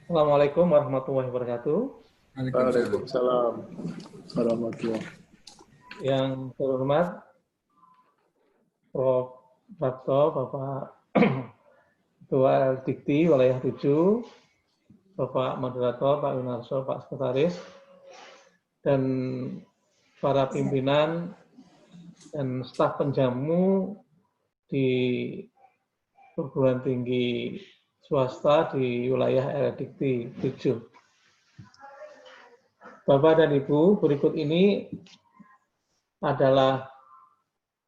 Assalamualaikum warahmatullahi wabarakatuh. Waalaikumsalam. Waalaikumsalam warahmatullahi. Yang terhormat Prof. Prapto, Bapak Ketua Dikti Wilayah 7, Bapak Moderator, Pak Yunarso, Pak Sekretaris, dan para pimpinan dan staf penjamu di perguruan tinggi swasta di wilayah area Dikti 7. Bapak dan Ibu, berikut ini adalah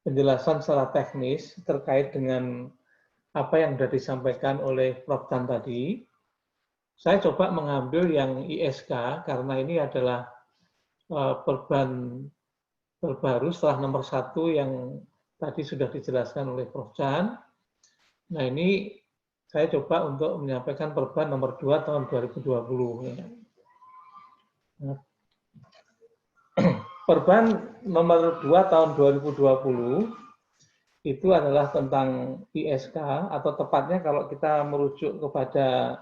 penjelasan secara teknis terkait dengan apa yang sudah disampaikan oleh Prof. Tan tadi. Saya coba mengambil yang ISK karena ini adalah perban terbaru setelah nomor 1 yang tadi sudah dijelaskan oleh Prof. Chan. Nah, ini saya coba untuk menyampaikan perban nomor 2 tahun 2020. Nah, perban nomor 2 tahun 2020 itu adalah tentang ISK, atau tepatnya kalau kita merujuk kepada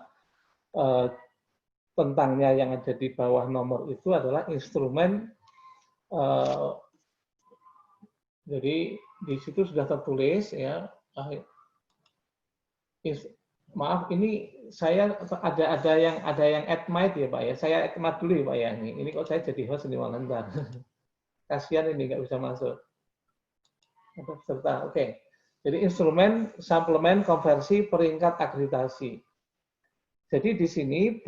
tentangnya yang ada di bawah nomor itu adalah instrumen. Jadi di situ sudah tertulis ya. Maaf, ini saya ada yang admit ya Pak ya. Saya admit dulu ya Pak ya. Ini kok saya jadi host ini malah ntar. Kasihan ini nggak bisa masuk. Ada peserta. Oke. Jadi instrumen suplemen konversi peringkat akreditasi. Jadi di sini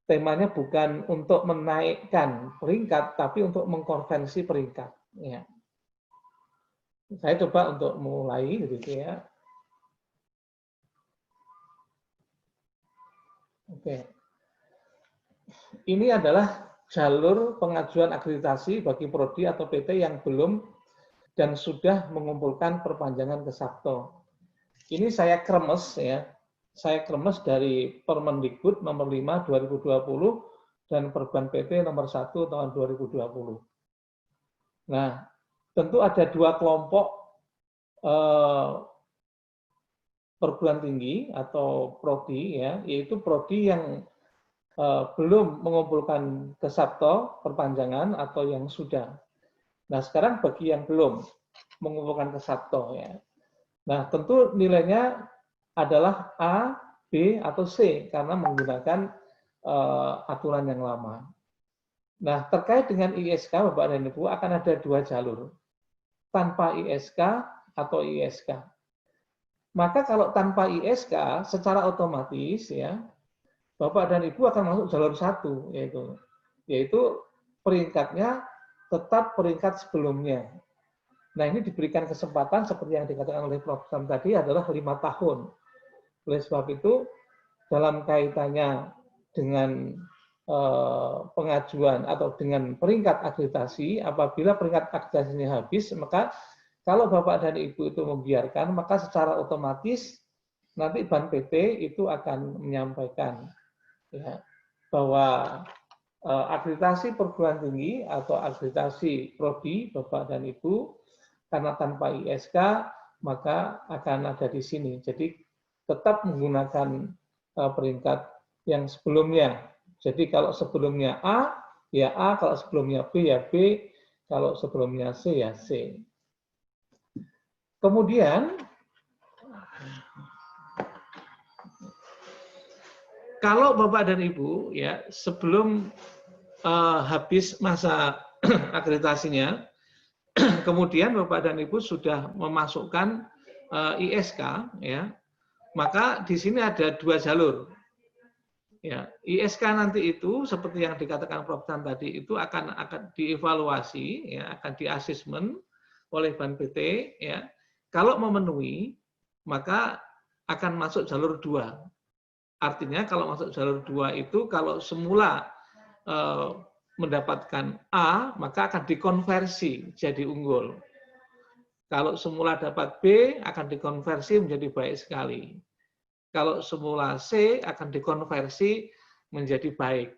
temanya bukan untuk menaikkan peringkat, tapi untuk mengkonversi peringkat. Ya. Saya coba untuk mulai gitu ya. Oke. Ini adalah jalur pengajuan akreditasi bagi prodi atau PT yang belum dan sudah mengumpulkan perpanjangan ke Sabto. Ini saya kremes ya. Saya kremes dari Permendikbud nomor 5 2020 dan Perban PT nomor 1 tahun 2020. Nah, tentu ada dua kelompok perguruan tinggi atau prodi ya, yaitu prodi yang belum mengumpulkan ke Sabto perpanjangan atau yang sudah. Nah, sekarang bagi yang belum mengumpulkan ke Sabto ya. Nah, tentu nilainya adalah A, B, atau C karena menggunakan aturan yang lama. Nah, terkait dengan ISK, Bapak dan Ibu, akan ada dua jalur. Tanpa ISK atau ISK. Maka kalau tanpa ISK, secara otomatis ya, Bapak dan Ibu akan masuk jalur 1, yaitu peringkatnya tetap peringkat sebelumnya. Nah, ini diberikan kesempatan seperti yang dikatakan oleh Prof. Sam tadi adalah 5 tahun. Oleh sebab itu, dalam kaitannya dengan pengajuan atau dengan peringkat akreditasi, apabila peringkat akreditasinya habis, maka kalau Bapak dan Ibu itu membiarkan, maka secara otomatis nanti Ban PT itu akan menyampaikan ya, bahwa akreditasi perguruan tinggi atau akreditasi prodi Bapak dan Ibu karena tanpa ISK maka akan ada di sini. Jadi tetap menggunakan peringkat yang sebelumnya. Jadi kalau sebelumnya A, ya A, kalau sebelumnya B, ya B, kalau sebelumnya C, ya C. Kemudian, kalau Bapak dan Ibu, ya sebelum habis masa akreditasinya, kemudian Bapak dan Ibu sudah memasukkan ISK, ya, maka di sini ada dua jalur. Ya, ISK nanti itu seperti yang dikatakan Prof. Tan tadi itu akan dievaluasi, ya, akan diasesmen oleh Ban PT, ya. Kalau memenuhi, maka akan masuk jalur 2. Artinya kalau masuk jalur 2 itu kalau semula mendapatkan A, maka akan dikonversi jadi unggul. Kalau semula dapat B, akan dikonversi menjadi baik sekali. Kalau semula C akan dikonversi menjadi baik.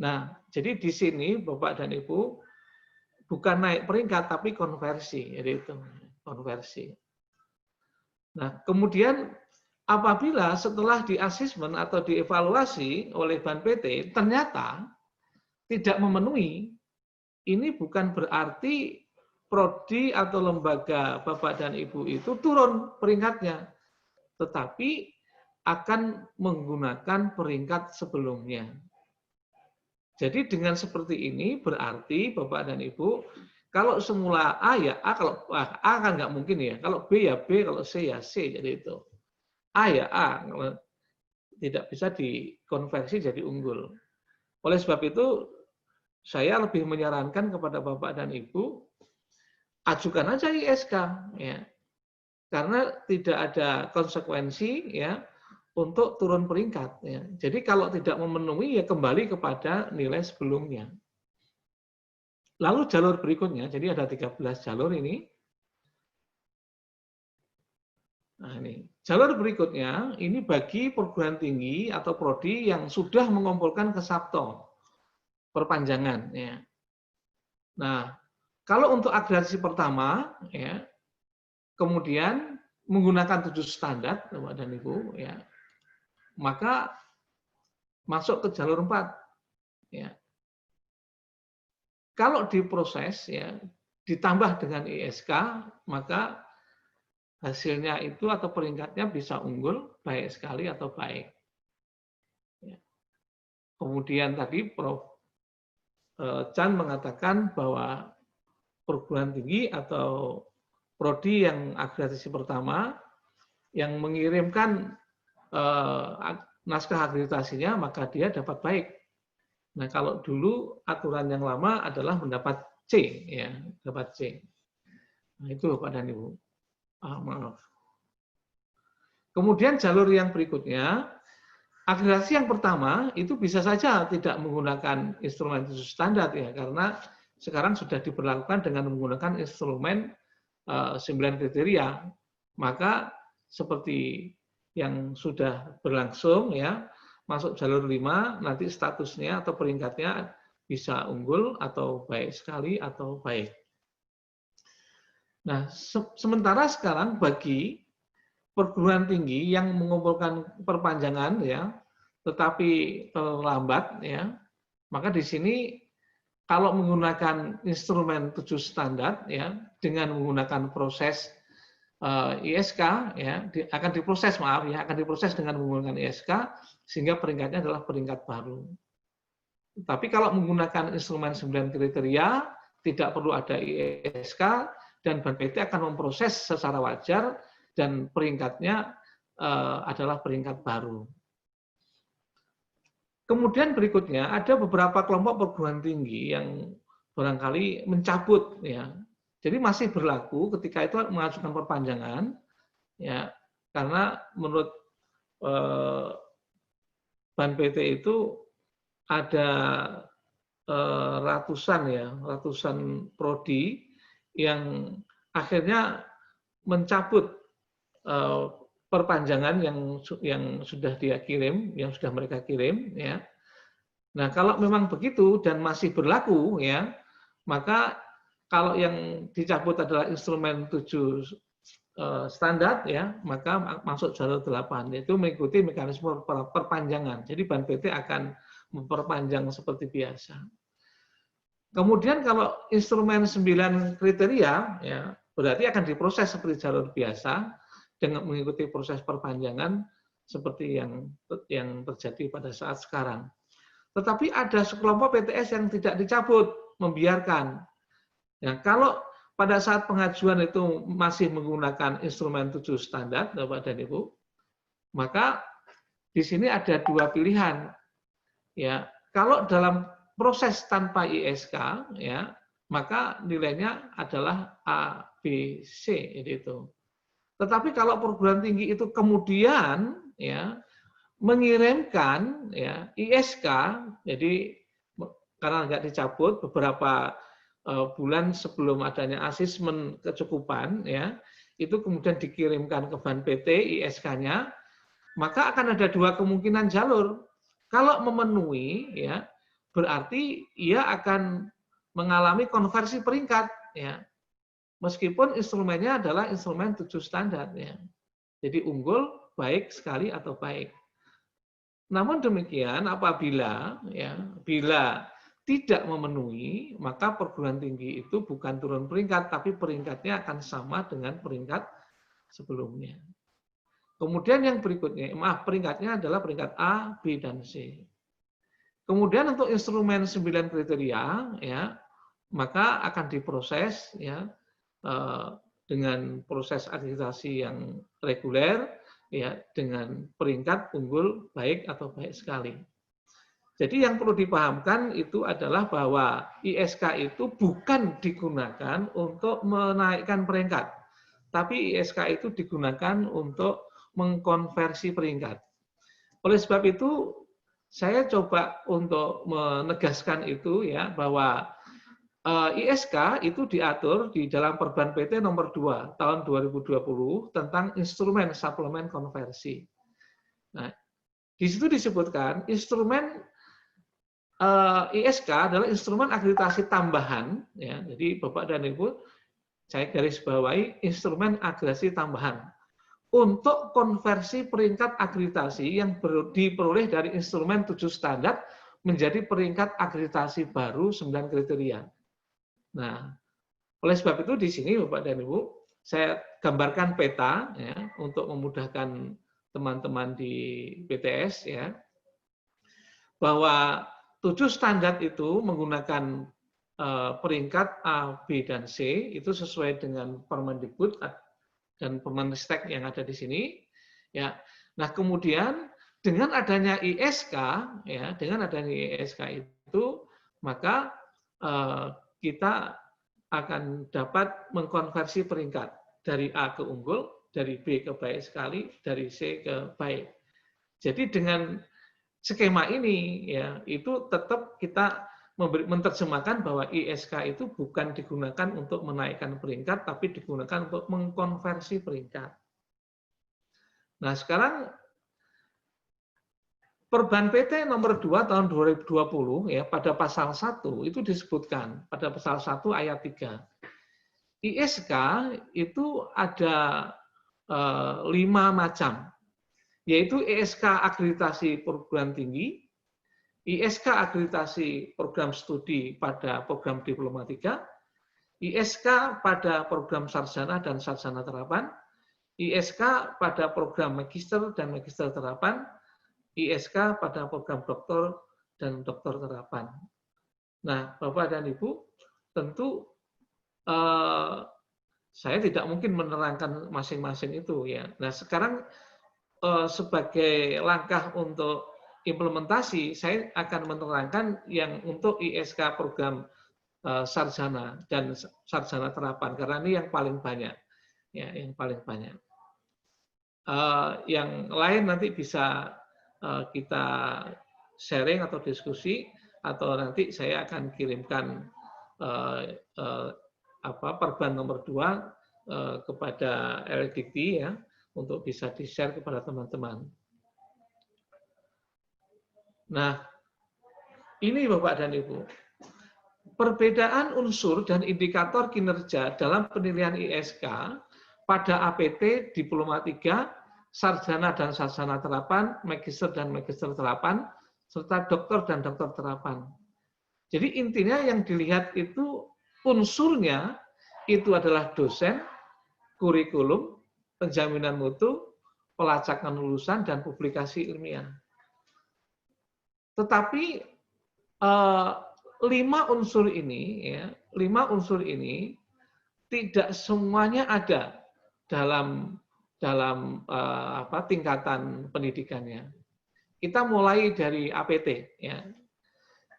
Nah, jadi di sini Bapak dan Ibu bukan naik peringkat tapi konversi, jadi itu konversi. Nah, kemudian apabila setelah di-asesmen atau dievaluasi oleh Ban PT ternyata tidak memenuhi, ini bukan berarti prodi atau lembaga Bapak dan Ibu itu turun peringkatnya, tetapi akan menggunakan peringkat sebelumnya. Jadi dengan seperti ini berarti Bapak dan Ibu, kalau semula A ya A, kalau A kan nggak mungkin ya, kalau B ya B, kalau C ya C, jadi itu. A ya A, tidak bisa dikonversi jadi unggul. Oleh sebab itu, saya lebih menyarankan kepada Bapak dan Ibu, ajukan aja ISK, ya, karena tidak ada konsekuensi ya untuk turun peringkat. Ya. Jadi kalau tidak memenuhi ya kembali kepada nilai sebelumnya. Lalu jalur berikutnya, jadi ada 13 jalur ini. Nah ini, jalur berikutnya ini bagi perguruan tinggi atau prodi yang sudah mengumpulkan ke Sabto perpanjangan. Ya. Nah, kalau untuk akreditasi pertama, ya, kemudian menggunakan 7 standar, Bapak dan Ibu, ya, maka masuk ke jalur 4. Ya. Kalau diproses, ya, ditambah dengan ISK, maka hasilnya itu atau peringkatnya bisa unggul, baik sekali atau baik. Ya. Kemudian tadi Prof. Chan mengatakan bahwa perguruan tinggi atau prodi yang akreditasi pertama yang mengirimkan naskah akreditasinya, maka dia dapat baik. Nah, kalau dulu aturan yang lama adalah mendapat C, ya, dapat C. Nah, itu Bapak dan Ibu. Maaf. Kemudian jalur yang berikutnya, akreditasi yang pertama itu bisa saja tidak menggunakan instrumen khusus standar ya, karena sekarang sudah diberlakukan dengan menggunakan instrumen 9 kriteria. Maka seperti yang sudah berlangsung ya, masuk jalur 5, nanti statusnya atau peringkatnya bisa unggul atau baik sekali atau baik. Nah, sementara sekarang bagi perguruan tinggi yang mengumpulkan perpanjangan ya, tetapi terlambat ya, maka di sini kalau menggunakan instrumen 7 standar ya, dengan menggunakan proses ISK ya, akan diproses dengan menggunakan ISK sehingga peringkatnya adalah peringkat baru. Tapi kalau menggunakan instrumen 9 kriteria tidak perlu ada ISK dan Ban PT akan memproses secara wajar dan peringkatnya adalah peringkat baru. Kemudian berikutnya ada beberapa kelompok perguruan tinggi yang barangkali mencabut ya. Jadi masih berlaku ketika itu mengajukan perpanjangan ya, karena menurut Ban PT itu ada ratusan prodi yang akhirnya mencabut perpanjangan yang sudah dia kirim, yang sudah mereka kirim ya. Nah, kalau memang begitu dan masih berlaku ya, maka kalau yang dicabut adalah instrumen 7 standar ya, maka masuk jalur 8, yaitu mengikuti mekanisme perpanjangan. Jadi Ban PT akan memperpanjang seperti biasa. Kemudian kalau instrumen 9 kriteria ya, berarti akan diproses seperti jalur biasa dengan mengikuti proses perpanjangan seperti yang terjadi pada saat sekarang. Tetapi ada sekelompok PTS yang tidak dicabut, membiarkan. Ya, kalau pada saat pengajuan itu masih menggunakan instrumen 7 standar, Bapak dan Ibu, maka di sini ada 2 pilihan. Ya, kalau dalam proses tanpa ISK, ya, maka nilainya adalah A, B, C itu. Tetapi kalau perguruan tinggi itu kemudian ya mengirimkan ya ISK, jadi karena nggak dicabut beberapa bulan sebelum adanya asesmen kecukupan ya, itu kemudian dikirimkan ke Ban PT ISK-nya, maka akan ada 2 kemungkinan jalur. Kalau memenuhi ya berarti ia akan mengalami konversi peringkat ya. Meskipun instrumennya adalah instrumen 7 standar ya. Jadi unggul baik sekali atau baik. Namun demikian apabila bila tidak memenuhi, maka perguruan tinggi itu bukan turun peringkat, tapi peringkatnya akan sama dengan peringkat sebelumnya. Kemudian yang berikutnya, peringkatnya adalah peringkat A, B, dan C. Kemudian untuk instrumen 9 kriteria, maka akan diproses dengan proses akreditasi yang reguler, dengan peringkat unggul baik atau baik sekali. Jadi yang perlu dipahamkan itu adalah bahwa ISK itu bukan digunakan untuk menaikkan peringkat, tapi ISK itu digunakan untuk mengkonversi peringkat. Oleh sebab itu, saya coba untuk menegaskan itu bahwa ISK itu diatur di dalam Perban PT nomor 2 tahun 2020 tentang instrumen suplemen konversi. Nah, di situ disebutkan instrumen ISK adalah instrumen akreditasi tambahan, jadi Bapak dan Ibu, saya garis bawahi instrumen akreditasi tambahan untuk konversi peringkat akreditasi yang diperoleh dari instrumen 7 standar menjadi peringkat akreditasi baru 9 kriteria. Nah, oleh sebab itu di sini Bapak dan Ibu, saya gambarkan peta untuk memudahkan teman-teman di BTS bahwa 7 standar itu menggunakan peringkat A, B, dan C, itu sesuai dengan Permendikbud dan Permendistek yang ada di sini. Nah, kemudian dengan adanya ISK, itu, maka kita akan dapat mengkonversi peringkat dari A ke unggul, dari B ke baik sekali, dari C ke baik. Jadi dengan skema ini itu tetap kita menerjemahkan bahwa ISK itu bukan digunakan untuk menaikkan peringkat, tapi digunakan untuk mengkonversi peringkat. Nah, sekarang Perban PT nomor 2 tahun 2020 pada pasal 1 itu disebutkan pada pasal 1 ayat 3. ISK itu ada 5 macam, yaitu ISK akreditasi perguruan tinggi, ISK akreditasi program studi pada program Diplomatika, ISK pada program sarjana dan sarjana terapan, ISK pada program magister dan magister terapan, ISK pada program doktor dan doktor terapan. Nah, Bapak dan Ibu, tentu saya tidak mungkin menerangkan masing-masing itu Nah, sekarang sebagai langkah untuk implementasi, saya akan menerangkan yang untuk ISK program sarjana dan sarjana terapan, karena ini yang paling banyak, yang paling banyak. Yang lain nanti bisa kita sharing atau diskusi, atau nanti saya akan kirimkan Perban nomor 2 kepada LDikti untuk bisa di-share kepada teman-teman. Nah, ini Bapak dan Ibu, perbedaan unsur dan indikator kinerja dalam penilaian ISK pada APT, Diplomatika, sarjana dan sarjana terapan, magister dan magister terapan, serta doktor dan doktor terapan. Jadi intinya yang dilihat itu unsurnya itu adalah dosen, kurikulum, penjaminan mutu, pelacakan lulusan, dan publikasi ilmiah. Tetapi 5 unsur ini, 5 unsur ini tidak semuanya ada dalam tingkatan pendidikannya. Kita mulai dari APT.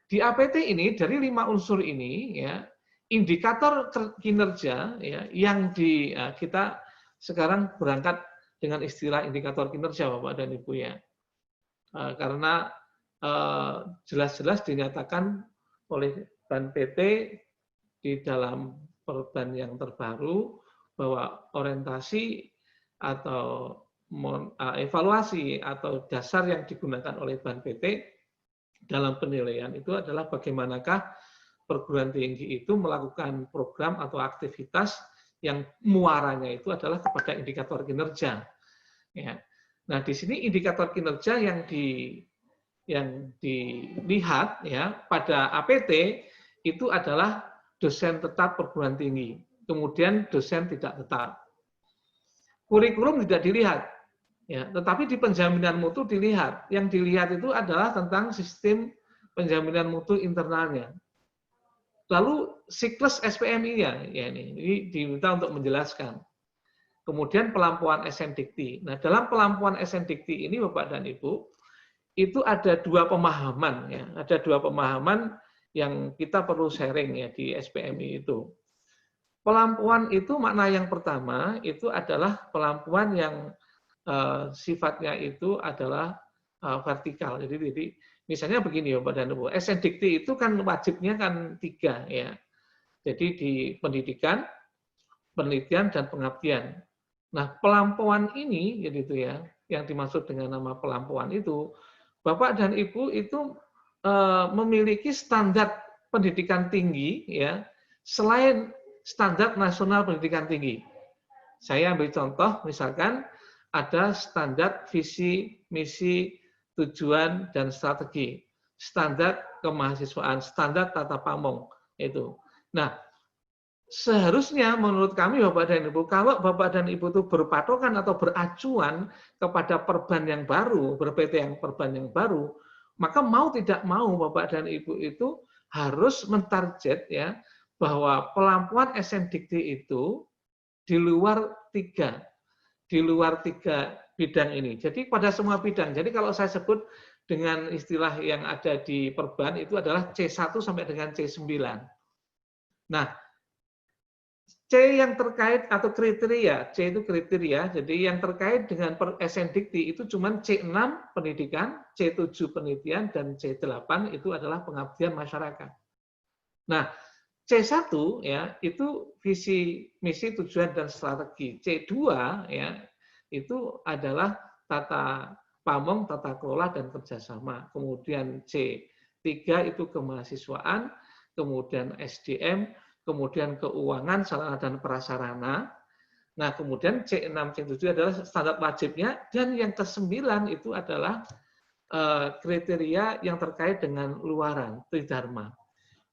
Di APT ini dari 5 unsur ini, indikator kinerja yang kita sekarang berangkat dengan istilah indikator kinerja, Bapak dan Ibu karena jelas-jelas dinyatakan oleh Ban PT di dalam Perban yang terbaru bahwa orientasi atau evaluasi atau dasar yang digunakan oleh Ban PT dalam penilaian itu adalah bagaimanakah perguruan tinggi itu melakukan program atau aktivitas yang muaranya itu adalah kepada indikator kinerja. Nah, di sini indikator kinerja yang dilihat ya pada APT itu adalah dosen tetap perguruan tinggi, kemudian dosen tidak tetap. Kurikulum tidak dilihat, ya, tetapi di penjaminan mutu dilihat. Yang dilihat itu adalah tentang sistem penjaminan mutu internalnya. Lalu siklus SPMI-nya, ya ini diminta untuk menjelaskan. Kemudian pelampuan SNDikti. Nah, dalam pelampuan SNDikti ini, Bapak dan Ibu, itu ada dua pemahaman, ya, ada dua pemahaman yang kita perlu sharing ya di SPMI itu. Pelampuan itu makna yang pertama itu adalah pelampuan yang sifatnya itu adalah vertikal. Jadi misalnya begini Bapak dan Ibu, SNDikti itu kan wajibnya kan 3 ya. Jadi di pendidikan, penelitian dan pengabdian. Nah, pelampuan ini gitu ya, yang dimaksud dengan nama pelampuan itu, Bapak dan Ibu itu memiliki standar pendidikan tinggi ya, selain standar nasional pendidikan tinggi. Saya ambil contoh, misalkan ada standar visi, misi, tujuan, dan strategi. Standar kemahasiswaan, standar tata pamong. Itu. Nah, seharusnya menurut kami Bapak dan Ibu, kalau Bapak dan Ibu itu berpatokan atau beracuan kepada perban yang baru, berPT perban yang baru, maka mau tidak mau Bapak dan Ibu itu harus mentarget ya, bahwa pelampuan SNDikti itu di luar 3 bidang ini. Jadi pada semua bidang. Jadi kalau saya sebut dengan istilah yang ada di perban itu adalah C1 sampai dengan C9. Nah, C yang terkait atau kriteria, C itu kriteria, jadi yang terkait dengan SNDikti itu cuma C6 pendidikan, C7 penelitian, dan C8 itu adalah pengabdian masyarakat. Nah, C1 ya itu visi, misi, tujuan dan strategi. C2 ya itu adalah tata pamong, tata kelola dan kerjasama. Kemudian C3 itu kemahasiswaan, kemudian SDM, kemudian keuangan, sarana dan prasarana. Nah, kemudian C6, C7 adalah standar wajibnya, dan yang ke-9 itu adalah kriteria yang terkait dengan luaran, tridharma.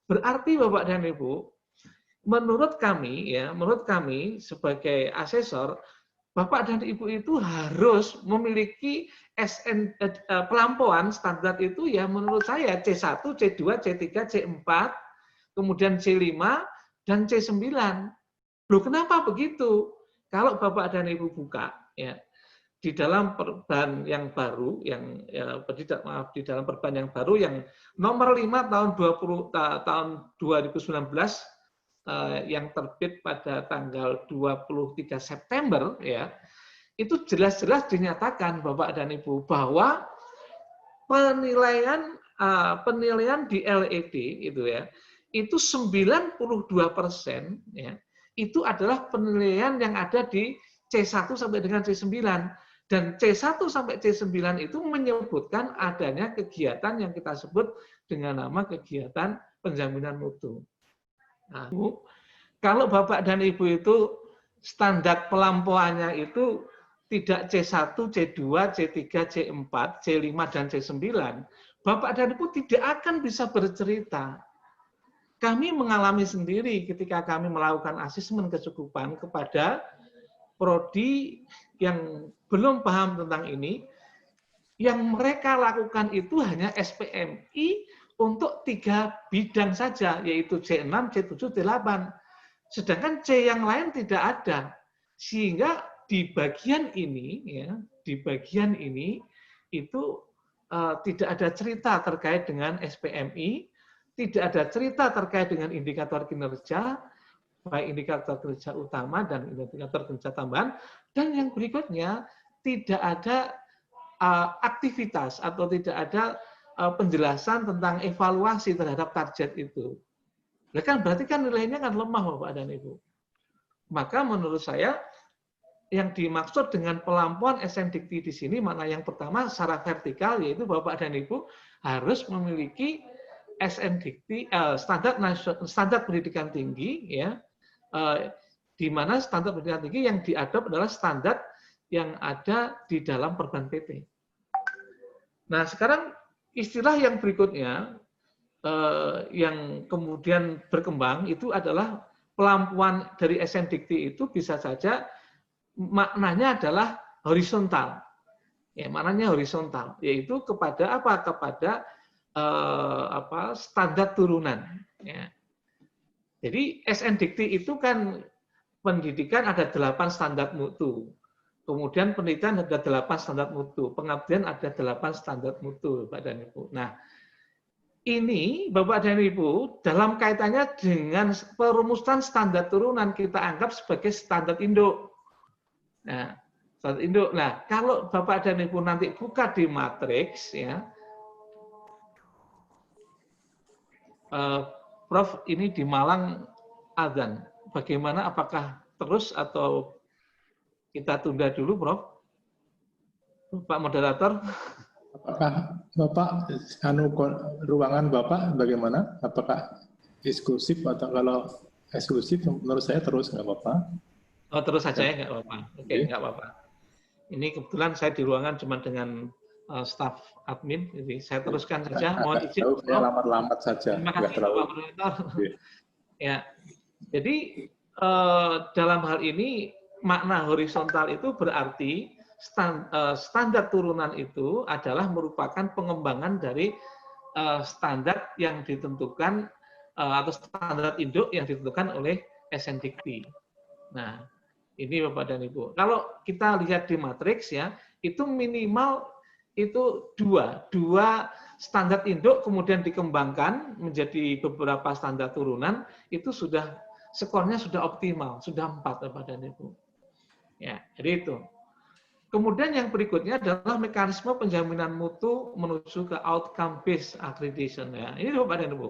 Berarti Bapak dan Ibu, menurut kami sebagai asesor, Bapak dan Ibu itu harus memiliki pelampuan standar itu ya menurut saya C1, C2, C3, C4, kemudian C5, dan C9. Loh, kenapa begitu? Kalau Bapak dan Ibu buka ya di dalam perban yang baru di dalam perban yang baru yang nomor 5 tahun 2019 yang terbit pada tanggal 23 September ya, itu jelas-jelas dinyatakan Bapak dan Ibu bahwa penilaian di LED itu ya, itu 92% ya, itu adalah penilaian yang ada di C1 sampai dengan C9. Dan C1 sampai C9 itu menyebutkan adanya kegiatan yang kita sebut dengan nama kegiatan penjaminan mutu. Nah, kalau Bapak dan Ibu itu standar pelampuannya itu tidak C1, C2, C3, C4, C5, dan C9, Bapak dan Ibu tidak akan bisa bercerita. Kami mengalami sendiri ketika kami melakukan asesmen kecukupan kepada prodi yang belum paham tentang ini, yang mereka lakukan itu hanya SPMI untuk 3 bidang saja, yaitu C6, C7, C8. Sedangkan C yang lain tidak ada. Sehingga di bagian ini, ya, di bagian ini itu tidak ada cerita terkait dengan SPMI, tidak ada cerita terkait dengan indikator kinerja, baik indikator kinerja utama dan indikator kinerja tambahan, dan yang berikutnya tidak ada aktivitas atau tidak ada penjelasan tentang evaluasi terhadap target itu. Nah, kan berarti kan nilainya kan lemah Bapak dan Ibu. Maka menurut saya yang dimaksud dengan pelampuan SNDikti di sini makna yang pertama secara vertikal yaitu Bapak dan Ibu harus memiliki SNDikti standar pendidikan tinggi ya, di mana standar pendidikan tinggi yang diadop adalah standar yang ada di dalam perban PT. Nah, sekarang istilah yang berikutnya yang kemudian berkembang itu adalah pelampuan dari SNDikti itu bisa saja maknanya adalah horizontal. Ya, maknanya horizontal, yaitu kepada apa? Kepada standar turunan. Ya. Jadi SNDikti itu kan pendidikan ada 8 standar mutu. Kemudian penelitian ada 8 standar mutu. Pengabdian ada 8 standar mutu, Bapak dan Ibu. Nah, ini Bapak dan Ibu dalam kaitannya dengan perumusan standar turunan kita anggap sebagai standar induk. Nah, standar induk. Nah, kalau Bapak dan Ibu nanti buka di matriks ya, Prof ini di Malang adzan. Bagaimana, apakah terus atau kita tunda dulu, Prof? Pak moderator. Apakah Bapak, ruangan Bapak bagaimana? Apakah eksklusif atau kalau eksklusif menurut saya terus nggak apa-apa. Oh, terus saja ya, nggak apa-apa. Oke, nggak apa-apa. Ini kebetulan saya di ruangan cuma dengan staf admin, jadi saya teruskan saja. Mohon izin. Saya lambat-lambat saja. Terima kasih, Pak Moderator. Ya, jadi dalam hal ini makna horizontal itu berarti standar turunan itu adalah merupakan pengembangan dari standar yang ditentukan atau standar induk yang ditentukan oleh SNDikti. Nah, ini Bapak dan Ibu. Kalau kita lihat di matriks ya, itu minimal itu dua standar induk kemudian dikembangkan menjadi beberapa standar turunan, itu sudah skornya sudah optimal, sudah 4 Bapak dan Ibu. Ya, jadi itu. Kemudian yang berikutnya adalah mekanisme penjaminan mutu menuju ke outcome based accreditation ya. Ini Bapak dan Ibu.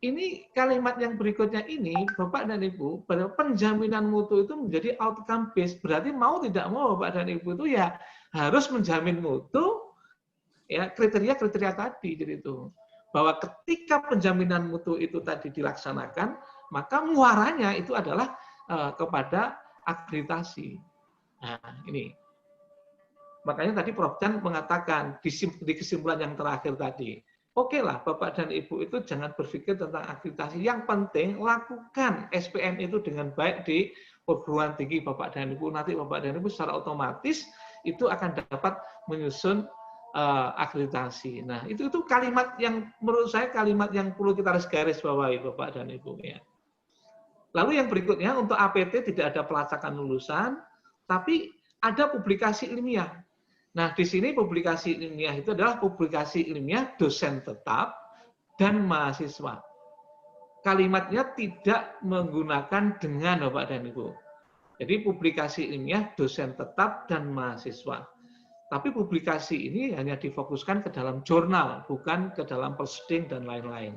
Ini kalimat yang berikutnya ini Bapak dan Ibu, pada penjaminan mutu itu menjadi outcome based. Berarti mau tidak mau Bapak dan Ibu itu ya harus menjamin mutu ya kriteria-kriteria tadi jadi itu. Bahwa ketika penjaminan mutu itu tadi dilaksanakan, maka muaranya itu adalah kepada akreditasi. Nah, ini. Makanya tadi Prof. Chan mengatakan di kesimpulan yang terakhir tadi, oke lah Bapak dan Ibu itu jangan berpikir tentang akreditasi. Yang penting lakukan SPM itu dengan baik di perguruan tinggi Bapak dan Ibu. Nanti Bapak dan Ibu secara otomatis itu akan dapat menyusun akreditasi. Nah, itu kalimat yang menurut saya kalimat yang perlu kita garis bawahi Bapak dan Ibu ya. Lalu yang berikutnya untuk APT tidak ada pelacakan lulusan, tapi ada publikasi ilmiah. Nah, di sini publikasi ilmiah itu adalah publikasi ilmiah dosen tetap dan mahasiswa. Kalimatnya tidak menggunakan dengan Bapak dan Ibu. Jadi publikasi ilmiah dosen tetap dan mahasiswa. Tapi publikasi ini hanya difokuskan ke dalam jurnal, bukan ke dalam proceeding dan lain-lain.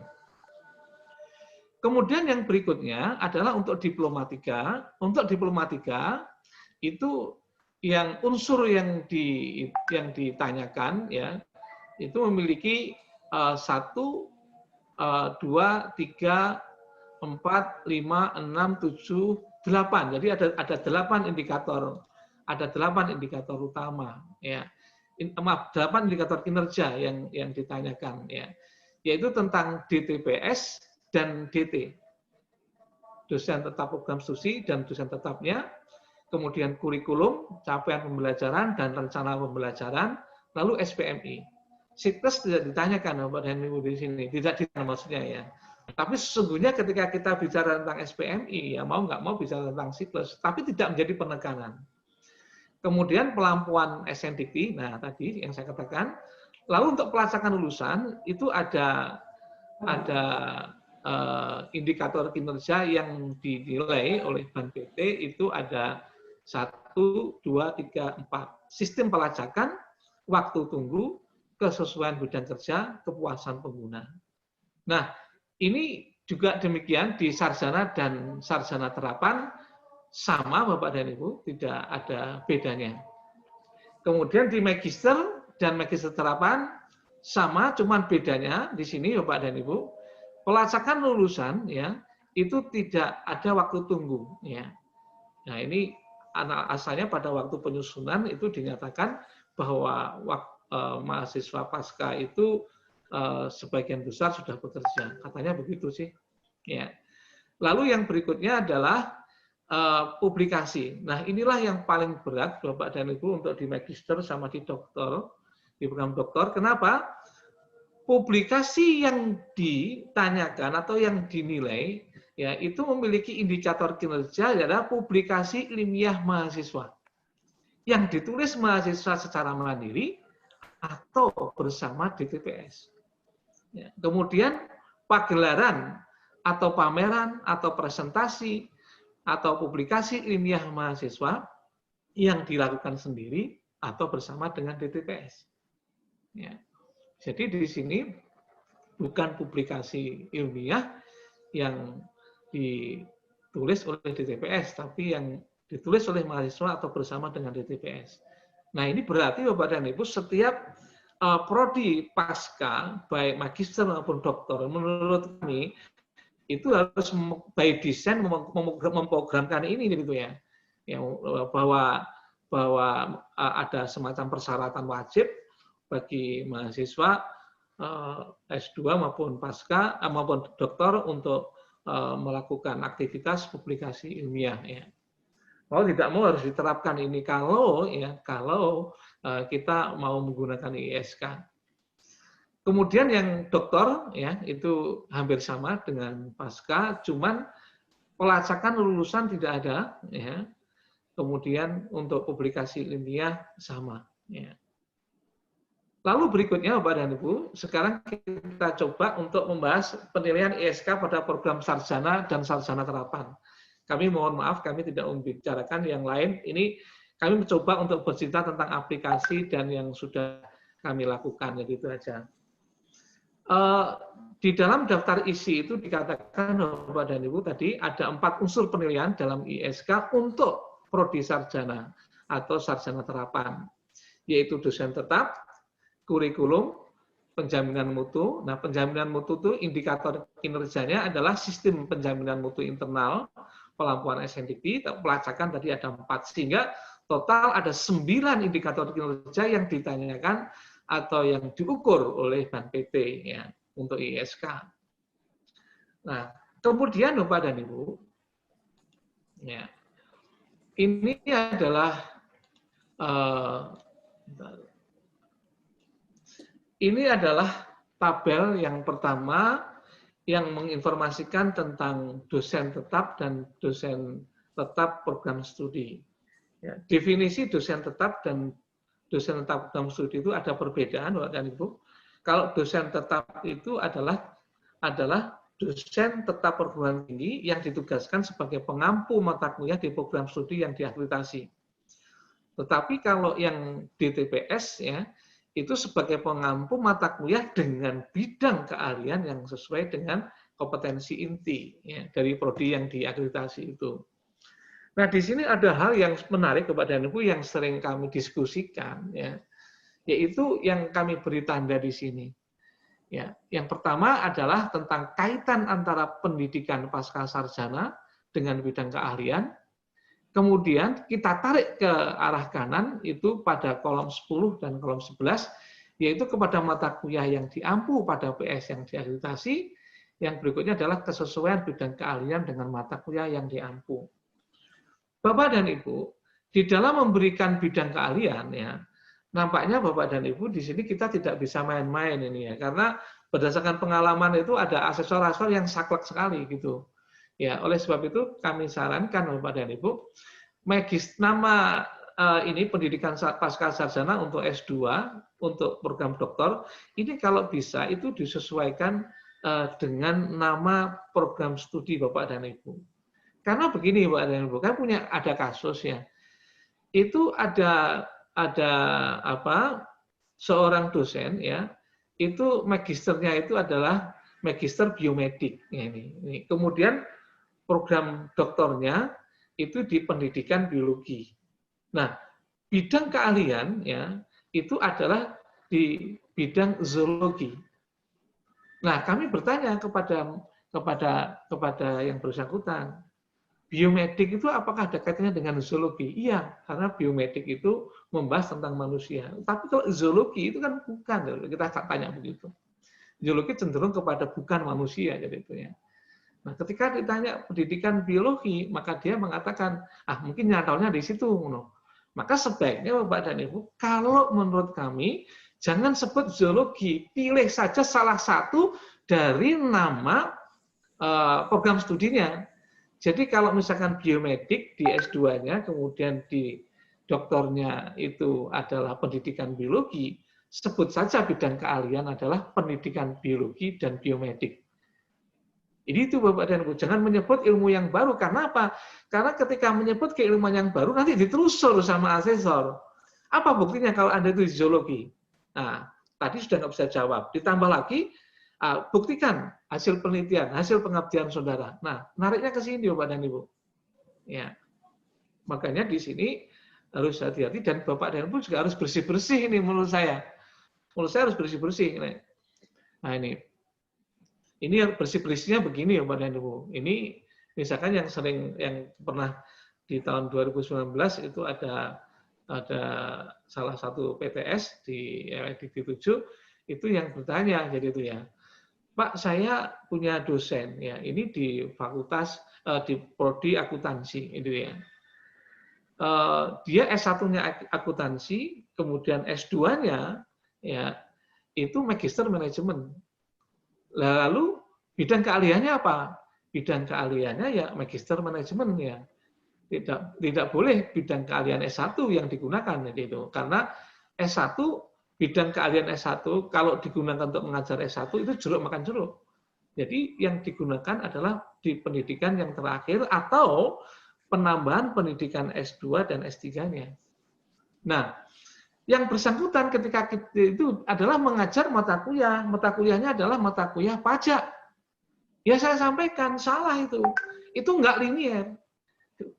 Kemudian yang berikutnya adalah untuk diplomatika. Untuk diplomatika itu yang unsur yang ditanyakan ya itu memiliki 1, 2, 3, 4, 5, 6, 7, 8. Jadi ada 8 indikator. Ada 8 indikator utama ya. Maaf, 8 indikator kinerja yang ditanyakan ya. Yaitu tentang DTPS dan DT. Dosen tetap program studi dan dosen tetapnya. Kemudian kurikulum, capaian pembelajaran, dan rencana pembelajaran, lalu SPMI. Siklus tidak ditanyakan Bapak dan Ibu di sini, tidak ditanya maksudnya ya. Tapi sesungguhnya ketika kita bicara tentang SPMI, ya mau nggak mau bicara tentang siklus, tapi tidak menjadi penekanan. Kemudian pelampuan SNDikti, nah tadi yang saya katakan, lalu untuk pelacakan lulusan itu ada indikator kinerja yang dinilai oleh Ban PT itu ada 1, 2, 3, 4. Sistem pelacakan, waktu tunggu, kesesuaian bidang kerja, kepuasan pengguna. Nah, ini juga demikian di sarjana dan sarjana terapan sama Bapak dan Ibu, tidak ada bedanya. Kemudian di magister dan magister terapan sama, cuman bedanya di sini Bapak dan Ibu, pelacakan lulusan ya itu tidak ada waktu tunggu ya. Nah, ini asalnya pada waktu penyusunan itu dinyatakan bahwa mahasiswa pasca itu sebagian besar sudah bekerja. Katanya begitu sih. Ya. Lalu yang berikutnya adalah publikasi. Nah, inilah yang paling berat Bapak dan Ibu untuk di magister sama di doktor, di program doktor. Kenapa? Publikasi yang ditanyakan atau yang dinilai ya itu memiliki indikator kinerja adalah publikasi ilmiah mahasiswa yang ditulis mahasiswa secara mandiri atau bersama DTPS. Ya. Kemudian pagelaran atau pameran atau presentasi atau publikasi ilmiah mahasiswa yang dilakukan sendiri atau bersama dengan DTPS. Ya. Jadi di sini bukan publikasi ilmiah yang ditulis oleh DTPS, tapi yang ditulis oleh mahasiswa atau bersama dengan DTPS. Nah ini berarti Bapak dan Ibu setiap prodi pasca, baik magister maupun doktor, menurut kami itu harus by design memprogramkan ini gitu ya, bahwa ada semacam persyaratan wajib bagi mahasiswa S2 maupun pasca maupun doktor untuk melakukan aktivitas publikasi ilmiah ya. Kalau tidak mau harus diterapkan ini kalau kita mau menggunakan ISK. Kemudian yang doktor ya itu hampir sama dengan pasca, cuman pelacakan lulusan tidak ada ya. Kemudian untuk publikasi ilmiah sama ya. Lalu berikutnya Bapak dan Ibu, sekarang kita coba untuk membahas penilaian ISK pada program sarjana dan sarjana terapan. Kami mohon maaf, kami tidak membicarakan yang lain. Ini kami mencoba untuk bercerita tentang aplikasi dan yang sudah kami lakukan, gitu aja. Di dalam daftar isi itu dikatakan Bapak dan Ibu tadi ada 4 unsur penilaian dalam ISK untuk prodi sarjana atau sarjana terapan, yaitu dosen tetap, kurikulum, penjaminan mutu. Nah, penjaminan mutu itu indikator kinerjanya adalah sistem penjaminan mutu internal, pelampuan SNDP, pelacakan tadi ada 4, sehingga total ada 9 indikator kinerja yang ditanyakan atau yang diukur oleh Ban PT ya untuk ISK. Nah, kemudian Bapak dan Ibu, ya, ini adalah tabel yang pertama yang menginformasikan tentang dosen tetap dan dosen tetap program studi. Ya, definisi dosen tetap dan dosen tetap program studi itu ada perbedaan, Bapak dan Ibu. Kalau dosen tetap itu adalah dosen tetap perguruan tinggi yang ditugaskan sebagai pengampu mata kuliah di program studi yang diakreditasi. Tetapi kalau yang DTPS ya itu sebagai pengampu mata kuliah dengan bidang keahlian yang sesuai dengan kompetensi inti ya, dari prodi yang diakreditasi itu. Nah, di sini ada hal yang menarik kepada Ibu yang sering kami diskusikan, ya, yaitu yang kami beri tanda di sini. Ya, yang pertama adalah tentang kaitan antara pendidikan pasca sarjana dengan bidang keahlian. Kemudian kita tarik ke arah kanan itu pada kolom 10 dan kolom 11, yaitu kepada mata kuliah yang diampu pada PS yang diakreditasi. Yang berikutnya adalah kesesuaian bidang keahlian dengan mata kuliah yang diampu. Bapak dan Ibu, di dalam memberikan bidang keahlian, ya, nampaknya Bapak dan Ibu di sini kita tidak bisa main-main ini ya, karena berdasarkan pengalaman itu ada asesor-asesor yang saklek sekali gitu. Ya, oleh sebab itu kami sarankan Bapak dan Ibu, nama ini pendidikan pasca sarjana untuk S2, untuk program doktor, ini kalau bisa itu disesuaikan dengan nama program studi Bapak dan Ibu. Karena begini Bapak dan Ibu, kan ada kasus ya. Itu ada seorang dosen ya, itu magisternya itu adalah magister biomedik ya, ini. Kemudian program doktornya itu di pendidikan biologi. Nah, bidang keahlian ya itu adalah di bidang zoologi. Nah, kami bertanya kepada yang bersangkutan, biomedik itu apakah ada kaitannya dengan zoologi? Iya, karena biomedik itu membahas tentang manusia. Tapi kalau zoologi itu kan bukan, kita tanya begitu. Zoologi cenderung kepada bukan manusia, jadi itu ya. Nah, ketika ditanya pendidikan biologi, maka dia mengatakan, mungkin nyantolnya di situ. Maka sebaiknya Bapak dan Ibu, kalau menurut kami, jangan sebut zoologi, pilih saja salah satu dari nama program studinya. Jadi kalau misalkan biomedik di S2-nya, kemudian di doktornya itu adalah pendidikan biologi, sebut saja bidang keahlian adalah pendidikan biologi dan biomedik. Jadi itu Bapak dan Ibu, jangan menyebut ilmu yang baru. Karena apa? Karena ketika menyebut keilmuan yang baru, nanti ditelusur sama asesor. Apa buktinya kalau Anda itu zoologi? Nah, tadi sudah nggak bisa jawab. Ditambah lagi, buktikan hasil penelitian, hasil pengabdian saudara. Nah, nariknya ke sini Bapak dan Ibu. Ya. Makanya di sini harus hati-hati dan Bapak dan Ibu juga harus bersih-bersih ini menurut saya. Menurut saya harus bersih-bersih. Nah, ini yang bersih-bersihnya begini Bapak dan Ibu. Ini misalkan yang pernah di tahun 2019 itu ada salah satu PTS di LDT 7 itu yang bertanya jadi itu ya. Pak, saya punya dosen ya, ini di fakultas di prodi akuntansi itu ya. Dia S1-nya akuntansi, kemudian S2-nya ya itu magister manajemen. Lalu bidang keahliannya apa? Bidang keahliannya ya magister manajemen ya. Tidak boleh bidang keahlian S1 yang digunakan itu. Karena S1 bidang keahlian S1 kalau digunakan untuk mengajar S1 itu jeruk makan jeruk. Jadi yang digunakan adalah di pendidikan yang terakhir atau penambahan pendidikan S2 dan S3-nya. Nah, yang bersangkutan ketika itu adalah mengajar mata kuliah. Mata kuliahnya adalah mata kuliah pajak. Ya saya sampaikan, salah itu. Itu nggak linear.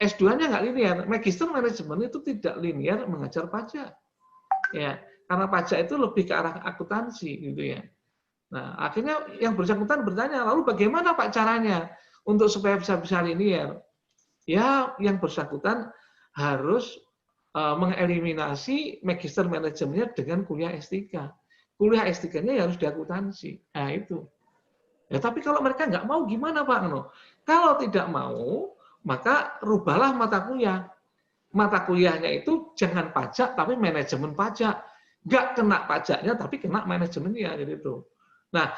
S2-nya nggak linear. Magister manajemen itu tidak linear mengajar pajak. Ya, karena pajak itu lebih ke arah akuntansi gitu ya. Nah, akhirnya yang bersangkutan bertanya, lalu bagaimana Pak caranya untuk supaya bisa linear? Ya, yang bersangkutan harus mengeliminasi magister manajemennya dengan kuliah S3. Kuliah S3-nya harus di akuntansi. Nah, itu. Ya, tapi kalau mereka nggak mau, gimana Pak? Kalau tidak mau, maka rubahlah mata kuliah. Mata kuliahnya itu jangan pajak, tapi manajemen pajak. Nggak kena pajaknya, tapi kena manajemennya. Gitu. Nah,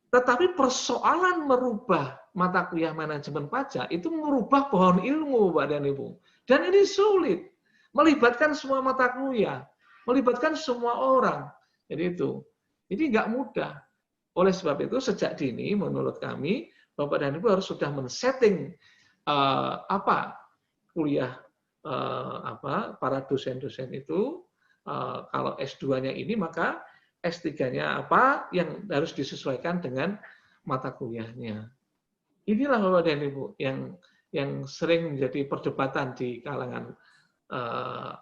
tetapi persoalan merubah mata kuliah manajemen pajak itu merubah pohon ilmu, Pak dan Ibu. Dan ini sulit. Melibatkan semua mata kuliah, melibatkan semua orang. Jadi itu. Jadi nggak mudah. Oleh sebab itu sejak dini menurut kami Bapak dan Ibu harus sudah men-setting apa kuliah para dosen-dosen itu kalau S2-nya ini maka S3-nya apa yang harus disesuaikan dengan mata kuliahnya. Inilah Bapak dan Ibu yang sering menjadi perdebatan di kalangan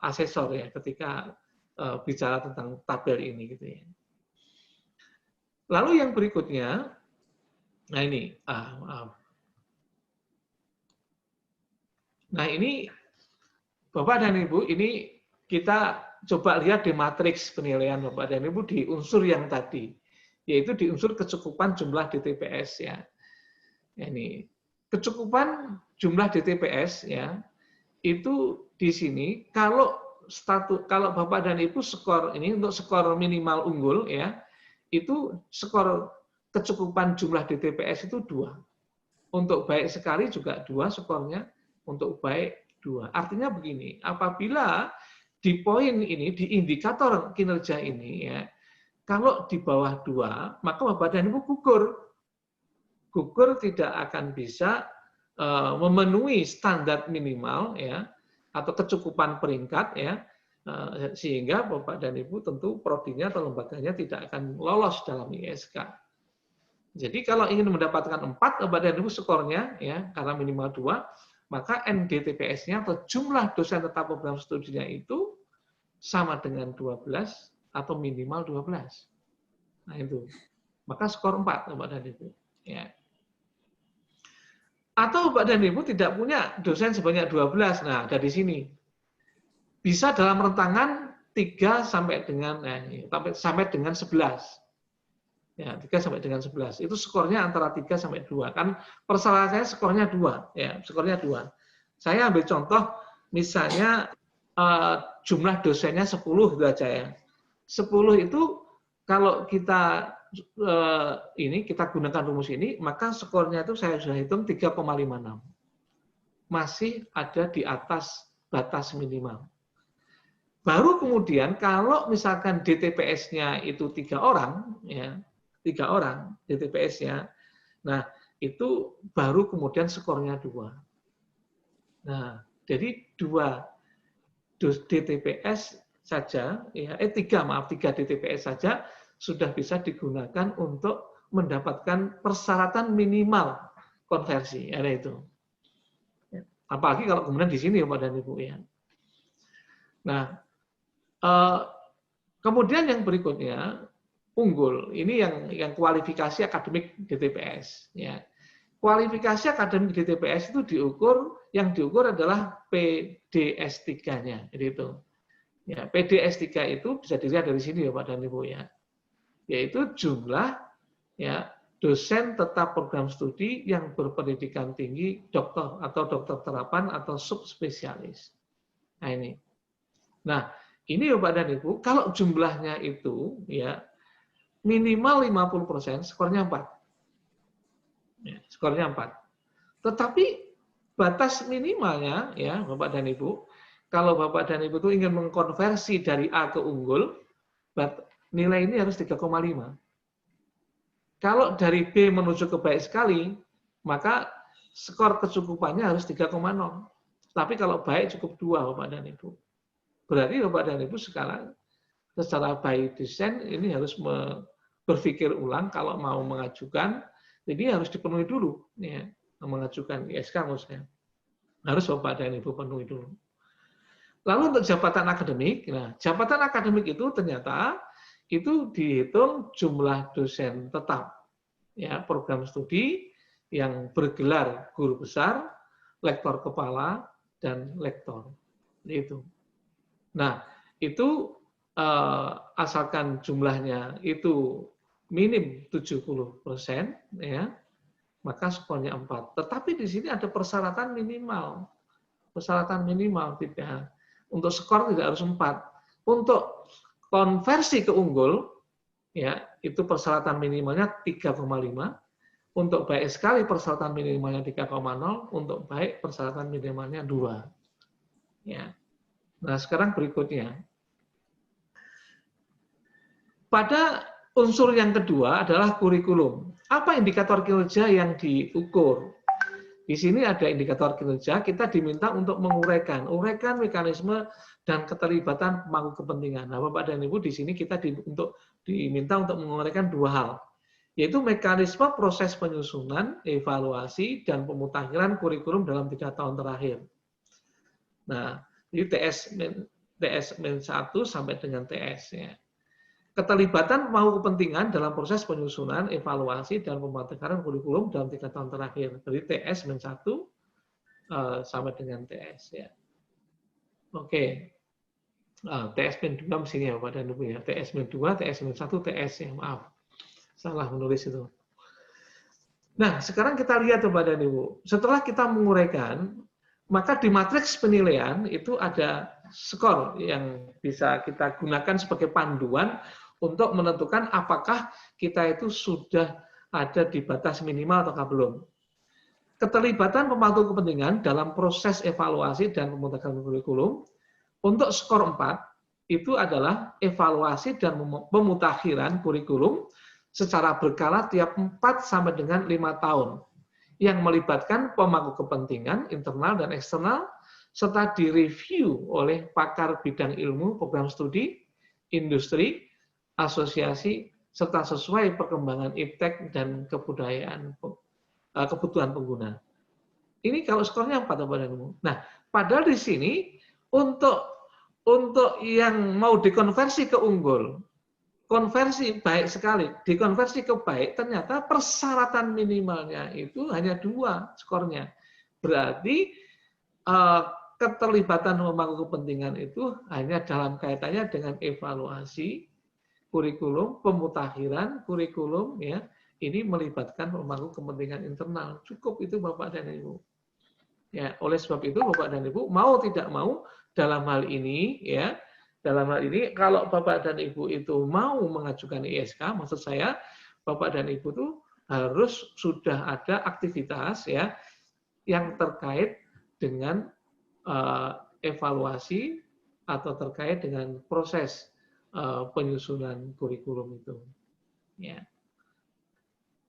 asesor ya ketika bicara tentang tabel ini gitu ya. Lalu yang berikutnya, nah ini, nah ini Bapak dan Ibu, ini kita coba lihat di matriks penilaian Bapak dan Ibu di unsur yang tadi, yaitu di unsur kecukupan jumlah DTPS ya. Ini kecukupan jumlah DTPS ya, itu di sini kalau Bapak dan Ibu skor ini untuk skor minimal unggul ya, itu skor kecukupan jumlah DTPS itu 2. Untuk baik sekali juga 2 skornya, untuk baik 2. Artinya begini, apabila di poin ini, di indikator kinerja ini ya, kalau di bawah 2, maka Bapak dan Ibu gugur. Gugur tidak akan bisa memenuhi standar minimal ya atau kecukupan peringkat ya, sehingga Bapak dan Ibu tentu prodinya atau lembaganya tidak akan lolos dalam ISK. Jadi kalau ingin mendapatkan 4 Bapak dan Ibu skornya ya karena minimal 2, maka NDTPS-nya atau jumlah dosen tetap program studinya itu sama dengan 12 atau minimal 12. Nah itu. Maka skor 4 Bapak dan Ibu. Ya. Atau Bapak dan Ibu tidak punya dosen sebanyak 12. Nah, dari sini. Bisa dalam rentangan 3 sampai dengan sampai dengan 11. Ya, 3 sampai dengan 11. Itu skornya antara 3 sampai 2. Kan persyaratannya skornya 2, ya, skornya 2. Saya ambil contoh misalnya jumlah dosennya 10 gitu aja ya. 10 itu kalau kita kita gunakan rumus ini, maka skornya itu saya sudah hitung 3,56. Masih ada di atas batas minimal. Baru kemudian kalau misalkan DTPS-nya itu 3 orang, ya, 3 orang DTPS-nya, nah itu baru kemudian skornya 2. Nah, jadi 2 DTPS saja, ya, 3 DTPS saja sudah bisa digunakan untuk mendapatkan persyaratan minimal konversi, ada itu. Apalagi kalau kemudian di sini Bapak dan Ibu ya. Nah, kemudian yang berikutnya unggul, ini yang kualifikasi akademik DTPS. Ya. Kualifikasi akademik DTPS itu yang diukur adalah PDS3-nya, itu. Ya, PDS3 itu bisa dilihat dari sini ya Pak dan Ibu ya, yaitu jumlah ya dosen tetap program studi yang berpendidikan tinggi, doktor atau dokter terapan atau subspesialis. Nah ini. Nah ini ya Pak dan Ibu, kalau jumlahnya itu ya minimal 50%, skornya 4. Ya, skornya 4. Tetapi batas minimalnya ya Bapak dan Ibu, kalau Bapak dan Ibu itu ingin mengkonversi dari A ke unggul, nilai ini harus 3,5. Kalau dari B menuju ke baik sekali, maka skor kecukupannya harus 3,0. Tapi kalau baik cukup 2 Bapak dan Ibu. Berarti Bapak dan Ibu sekarang secara by design ini harus berpikir ulang kalau mau mengajukan, jadi harus dipenuhi dulu ya, mengajukan ISK maksudnya. Harus Bapak dan Ibu penuhi dulu. Lalu untuk jabatan akademik, nah jabatan akademik itu ternyata itu dihitung jumlah dosen tetap ya program studi yang bergelar guru besar, lektor kepala dan lektor. Itu. Nah, itu asalkan jumlahnya itu minim 70% ya, maka skornya 4. Tetapi di sini ada persyaratan minimal. Persyaratan minimal tidak. Untuk skor tidak harus 4. Untuk konversi ke unggul ya, itu persyaratan minimalnya 3,5. Untuk baik sekali persyaratan minimalnya 3,0, untuk baik persyaratan minimalnya 2. Ya. Nah, sekarang berikutnya. Pada unsur yang kedua adalah kurikulum. Apa indikator kinerja yang diukur? Di sini ada indikator kinerja, kita diminta untuk uraikan mekanisme dan keterlibatan pemangku kepentingan. Nah, Bapak dan Ibu di sini kita diminta untuk menguraikan 2 hal, yaitu mekanisme proses penyusunan, evaluasi, dan pemutakhiran kurikulum dalam 3 tahun terakhir. Nah, ini TS-1 sampai dengan TS. Ya. Keterlibatan pemangku kepentingan dalam proses penyusunan, evaluasi, dan pemutakhiran kurikulum dalam 3 tahun terakhir. Dari TS-1 sampai dengan TS. Ya. Oke. TS-2 sini ya Bapak dan Ibu ya. TS-2, TS-1, TS ya. Maaf. Salah menulis itu. Nah, sekarang kita lihat Bapak dan Ibu. Setelah kita menguraikan, maka di matriks penilaian itu ada skor yang bisa kita gunakan sebagai panduan untuk menentukan apakah kita itu sudah ada di batas minimal atau belum. Keterlibatan pemangku kepentingan dalam proses evaluasi dan pemutakhiran kurikulum untuk skor 4 itu adalah evaluasi dan pemutakhiran kurikulum secara berkala tiap 4 sampai dengan 5 tahun yang melibatkan pemangku kepentingan internal dan eksternal serta direview oleh pakar bidang ilmu, program studi, industri, asosiasi, serta sesuai perkembangan iptek dan kebudayaan kebutuhan pengguna. Ini kalau skornya 4 Bapak dan Ibu. Nah, padahal di sini untuk yang mau dikonversi ke unggul, konversi baik sekali, dikonversi ke baik, ternyata persyaratan minimalnya itu hanya 2 skornya. Berarti keterlibatan pemangku kepentingan itu hanya dalam kaitannya dengan evaluasi kurikulum, pemutakhiran kurikulum, ya, ini melibatkan pemangku kepentingan internal. Cukup itu Bapak dan Ibu. Ya, oleh sebab itu Bapak dan Ibu mau tidak mau dalam hal ini, ya, dalam hal ini kalau Bapak dan Ibu itu mau mengajukan ISK, maksud saya Bapak dan Ibu itu harus sudah ada aktivitas, ya, yang terkait dengan evaluasi atau terkait dengan proses penyusunan kurikulum itu. Ya.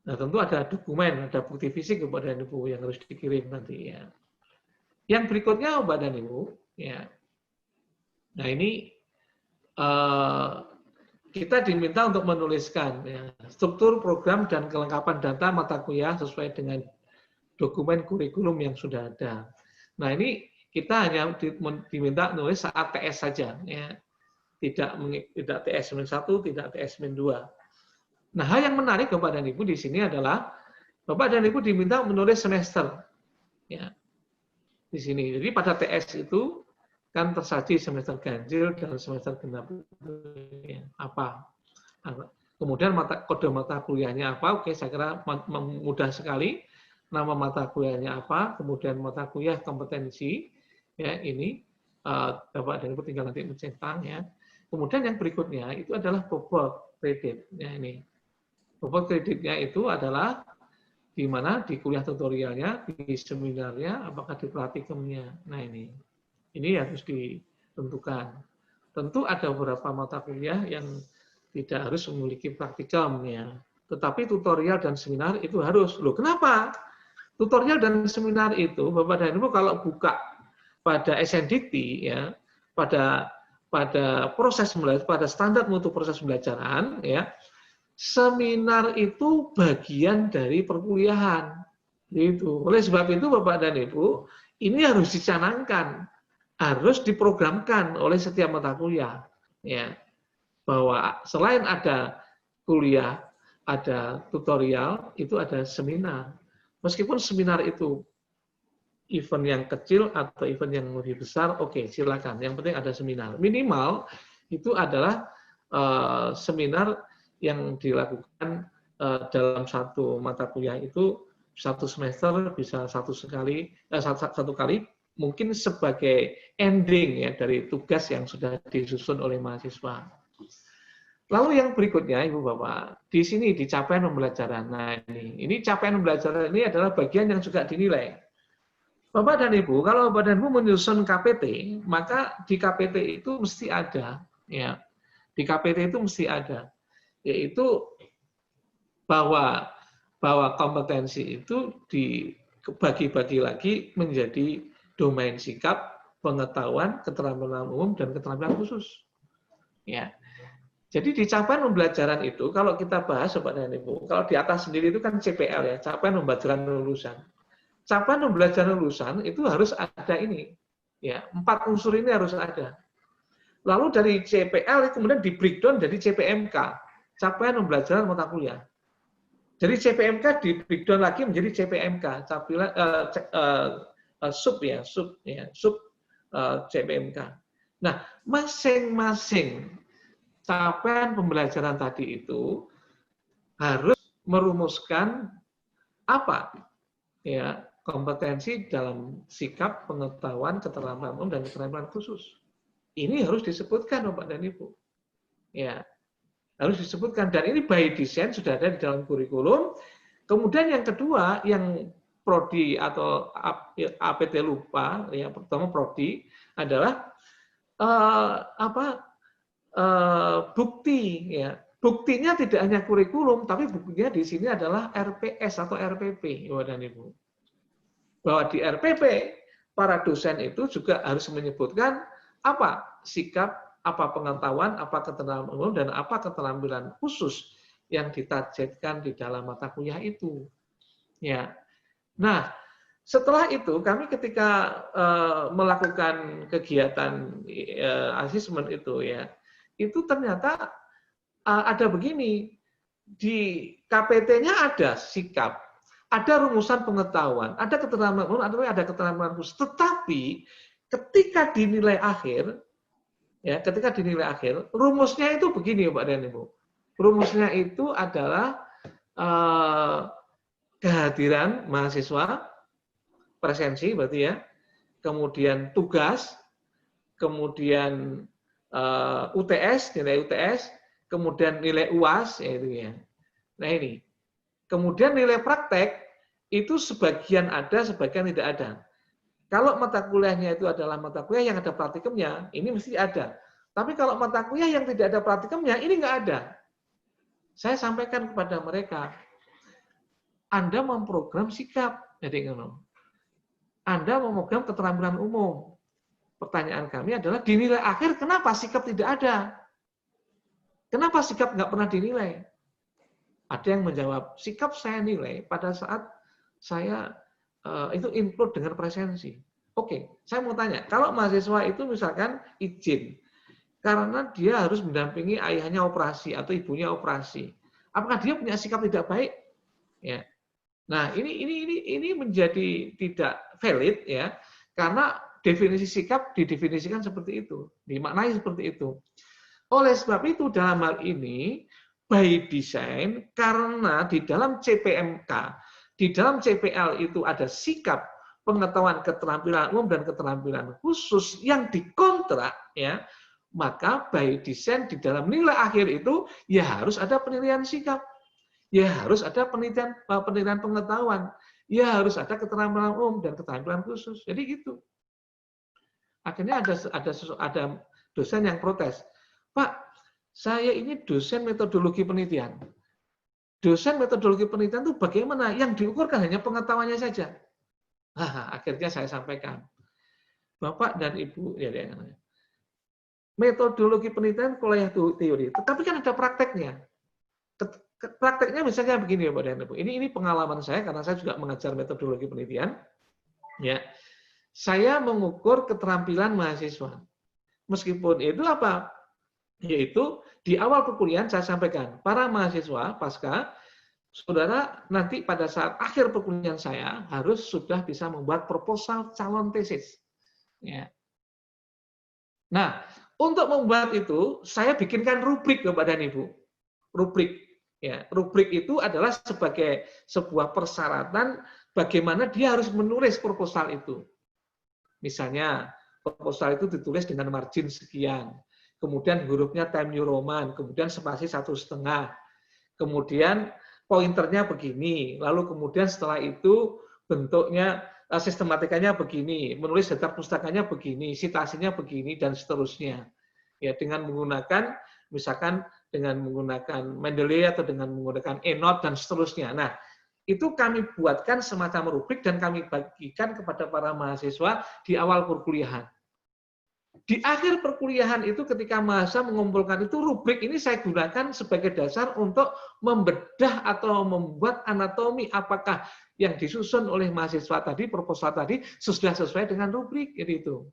Nah, tentu ada dokumen, ada bukti fisik kepada Ibu yang harus dikirim nanti, ya. Yang berikutnya Bapak dan Ibu, ya. Nah, ini kita diminta untuk menuliskan, ya, struktur program dan kelengkapan data mata kuliah sesuai dengan dokumen kurikulum yang sudah ada. Nah, ini kita hanya diminta nulis saat TS saja, ya. Tidak TS-1, tidak TS-2. Nah, hal yang menarik Bapak dan Ibu di sini adalah Bapak dan Ibu diminta menulis semester, ya, di sini. Jadi pada TS itu kan tersaji semester ganjil dan semester genap, ya, apa. Kemudian kode mata kuliahnya apa? Oke, saya kira mudah sekali. Nama mata kuliahnya apa? Kemudian mata kuliah kompetensi, ya, ini Bapak dan Ibu tinggal nanti mencetak, ya. Kemudian yang berikutnya itu adalah bobot kredit. Ya, ini bobot kreditnya itu adalah di mana di kuliah tutorialnya, di seminarnya, apakah di praktikumnya. Nah, ini harus ditentukan. Tentu ada beberapa mata kuliah yang tidak harus memiliki praktikum, ya. Tetapi tutorial dan seminar itu harus. Loh, kenapa? Tutorial dan seminar itu Bapak dan Ibu kalau buka pada SNDT, ya, pada proses belajar, pada standar mutu proses pembelajaran, ya, seminar itu bagian dari perkuliahan. Gitu. Oleh sebab itu Bapak dan Ibu, ini harus dicanangkan, harus diprogramkan oleh setiap mata kuliah, ya, bahwa selain ada kuliah, ada tutorial, itu ada seminar. Meskipun seminar itu event yang kecil atau event yang lebih besar, oke, silakan. Yang penting ada seminar. Minimal itu adalah seminar yang dilakukan dalam satu mata kuliah itu satu semester bisa satu kali, mungkin sebagai ending, ya, dari tugas yang sudah disusun oleh mahasiswa. Lalu yang berikutnya, Ibu Bapak, di sini di capaian pembelajaran. Nah, ini capaian pembelajaran ini adalah bagian yang juga dinilai. Bapak dan Ibu, kalau Bapak dan Ibu menyusun KPT, maka di KPT itu mesti ada, ya. Di KPT itu mesti ada, yaitu bahwa kompetensi itu dibagi-bagi lagi menjadi domain sikap, pengetahuan, keterampilan umum, dan keterampilan khusus. Ya. Jadi di capaian pembelajaran itu, kalau kita bahas Bapak dan Ibu, kalau di atas sendiri itu kan CPL, ya, capaian pembelajaran lulusan. Capaian pembelajaran lulusan itu harus ada ini, ya, 4 unsur ini harus ada. Lalu dari CPL kemudian di breakdown dari CPMK, capaian pembelajaran mata kuliah. Dari CPMK di breakdown lagi menjadi CPMK, sub CPMK. Nah, masing-masing capaian pembelajaran tadi itu harus merumuskan apa, ya, kompetensi dalam sikap, pengetahuan, keterampilan umum, dan keterampilan khusus. Ini harus disebutkan Bapak dan Ibu. Ya, harus disebutkan, dan ini by design sudah ada di dalam kurikulum. Kemudian yang kedua, yang prodi atau APT lupa, ya, pertama prodi adalah bukti, ya. Buktinya tidak hanya kurikulum, tapi buktinya di sini adalah RPS atau RPP, Bapak dan Ibu. Bahwa di RPP para dosen itu juga harus menyebutkan apa sikap, apa pengetahuan, apa keterampilan umum, dan apa keterampilan khusus yang ditargetkan di dalam mata kuliah itu. Ya. Nah, setelah itu kami ketika melakukan kegiatan asesmen itu, ya, itu ternyata ada begini, di KPT-nya ada sikap, ada rumusan pengetahuan, ada keterangan umum, ada keterangan khusus. Tetapi ketika dinilai akhir, ya, ketika dinilai akhir, rumusnya itu begini, Pak dan Ibu. Rumusnya itu adalah kehadiran mahasiswa, presensi berarti ya, kemudian tugas, kemudian UTS, nilai UTS, kemudian nilai UAS, yaitu ya. Nah ini, kemudian nilai praktek itu sebagian ada, sebagian tidak ada. Kalau mata kuliahnya itu adalah mata kuliah yang ada praktikumnya, ini mesti ada. Tapi kalau mata kuliah yang tidak ada praktikumnya, ini nggak ada. Saya sampaikan kepada mereka, Anda memprogram sikap, jadi Anda memprogram keterampilan umum. Pertanyaan kami adalah di nilai akhir kenapa sikap tidak ada? Kenapa sikap nggak pernah dinilai? Ada yang menjawab, sikap saya nilai pada saat saya itu include dengan presensi. Oke, saya mau tanya, kalau mahasiswa itu misalkan izin, karena dia harus mendampingi ayahnya operasi atau ibunya operasi, apakah dia punya sikap tidak baik? Ya. Nah, ini menjadi tidak valid ya, karena definisi sikap didefinisikan seperti itu, dimaknai seperti itu. Oleh sebab itu dalam hal ini by design, karena di dalam CPMK, di dalam CPL itu ada sikap, pengetahuan, keterampilan umum dan keterampilan khusus yang dikontrak ya, maka by design di dalam nilai akhir itu ya harus ada penilaian sikap. Ya harus ada penilaian pengetahuan, ya harus ada keterampilan umum dan keterampilan khusus. Jadi gitu. Akhirnya ada dosen yang protes, Pak, saya ini dosen metodologi penelitian. Dosen metodologi penelitian itu bagaimana? Yang diukurkan hanya pengetahuannya saja. Akhirnya saya sampaikan, Bapak dan Ibu, ya, metodologi penelitian kuliah teori, tetapi kan ada prakteknya. Prakteknya misalnya begini ya Pak dan Ibu. Ini pengalaman saya karena saya juga mengajar metodologi penelitian. Ya, saya mengukur keterampilan mahasiswa. Meskipun itu apa? Yaitu di awal perkuliahan saya sampaikan, para mahasiswa pasca, saudara nanti pada saat akhir perkuliahan saya harus sudah bisa membuat proposal calon tesis. Ya. Nah, untuk membuat itu saya bikinkan rubrik Bapak dan Ibu. Rubrik. Ya, rubrik itu adalah sebagai sebuah persyaratan bagaimana dia harus menulis proposal itu. Misalnya, proposal itu ditulis dengan margin sekian, kemudian hurufnya Times New Roman, kemudian spasi 1,5, kemudian pointernya begini, lalu kemudian setelah itu bentuknya, sistematikanya begini, menulis daftar pustakanya begini, citasinya begini, dan seterusnya. Ya, dengan menggunakan, misalkan dengan menggunakan Mendeley atau dengan menggunakan ENOTE dan seterusnya. Nah, itu kami buatkan semacam rubrik dan kami bagikan kepada para mahasiswa di awal perkuliahan. Di akhir perkuliahan itu ketika mahasiswa mengumpulkan itu, rubrik ini saya gunakan sebagai dasar untuk membedah atau membuat anatomi apakah yang disusun oleh mahasiswa tadi, proposal tadi, sudah sesuai dengan rubrik. Itu.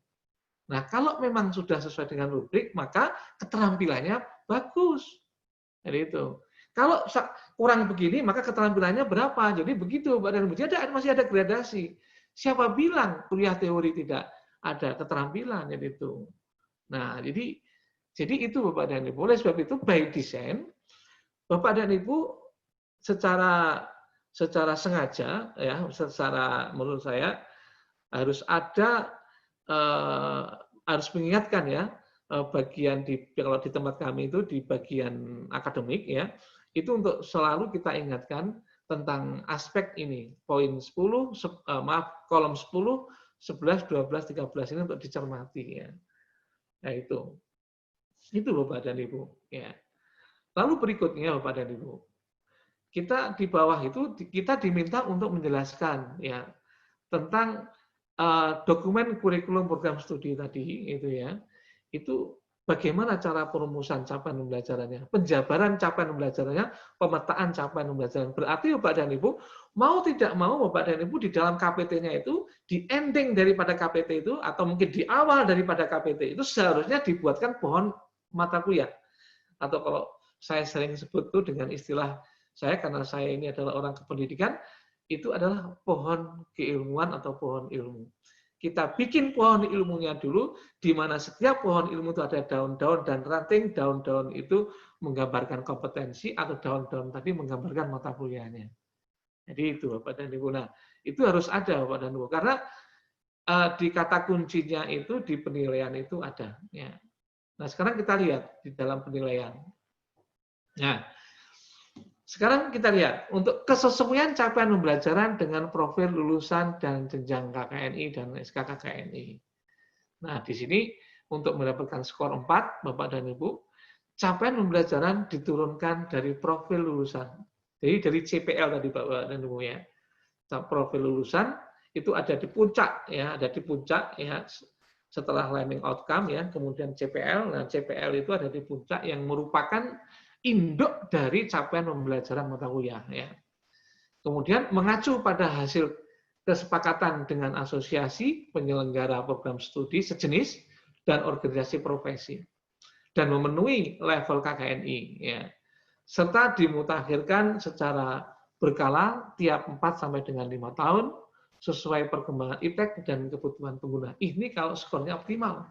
Nah, kalau memang sudah sesuai dengan rubrik, maka keterampilannya bagus. Jadi itu. Kalau kurang begini, maka keterampilannya berapa? Jadi begitu, Pak dan Ibu. Jadi masih ada gradasi. Siapa bilang kuliah teori tidak ada keterampilan? Jadi itu. Nah, jadi itu Bapak dan Ibu. Oleh sebab itu, by design, Bapak dan Ibu secara sengaja, ya, secara menurut saya harus ada harus mengingatkan ya, bagian kalau di tempat kami itu di bagian akademik ya, itu untuk selalu kita ingatkan tentang aspek ini. Poin 10, kolom 10, 11, 12, 13 ini untuk dicermati ya. Nah itu Bapak dan Ibu ya. Lalu berikutnya Bapak dan Ibu, kita di bawah itu kita diminta untuk menjelaskan ya tentang dokumen kurikulum program studi tadi itu ya, itu bagaimana cara perumusan capaian pembelajarannya, penjabaran capaian pembelajarannya, pemetaan capaian pembelajaran. Berarti Bapak dan Ibu mau tidak mau Bapak dan Ibu di dalam KPT-nya itu, di ending daripada KPT itu atau mungkin di awal daripada KPT itu seharusnya dibuatkan pohon mata kuliah. Atau kalau saya sering sebut tuh dengan istilah saya, karena saya ini adalah orang kependidikan, itu adalah pohon keilmuan atau pohon ilmu. Kita bikin pohon ilmunya dulu, di mana setiap pohon ilmu itu ada daun-daun dan ranting, daun-daun itu menggambarkan kompetensi, atau daun-daun tadi menggambarkan mata kuliahnya. Jadi itu Bapak dan Ibu. Nah, itu harus ada Bapak dan Ibu, karena di kata kuncinya itu di penilaian itu ada. Ya. Nah, sekarang kita lihat di dalam penilaian. Nah, sekarang kita lihat untuk kesesuaian capaian pembelajaran dengan profil lulusan dan jenjang KKNI dan SKKKNI. Nah, di sini untuk mendapatkan skor 4, Bapak dan Ibu, capaian pembelajaran diturunkan dari profil lulusan. Jadi dari CPL tadi Bapak dan Ibu ya. Profil lulusan itu ada di puncak ya, ada di puncak ya. Setelah learning outcome ya, kemudian CPL. Nah, CPL itu ada di puncak yang merupakan induk dari capaian pembelajaran mata kuliah ya. Kemudian mengacu pada hasil kesepakatan dengan asosiasi penyelenggara program studi sejenis dan organisasi profesi dan memenuhi level KKNI ya. Serta dimutakhirkan secara berkala tiap 4 sampai dengan 5 tahun sesuai perkembangan iptek dan kebutuhan pengguna. Ini kalau skornya optimal.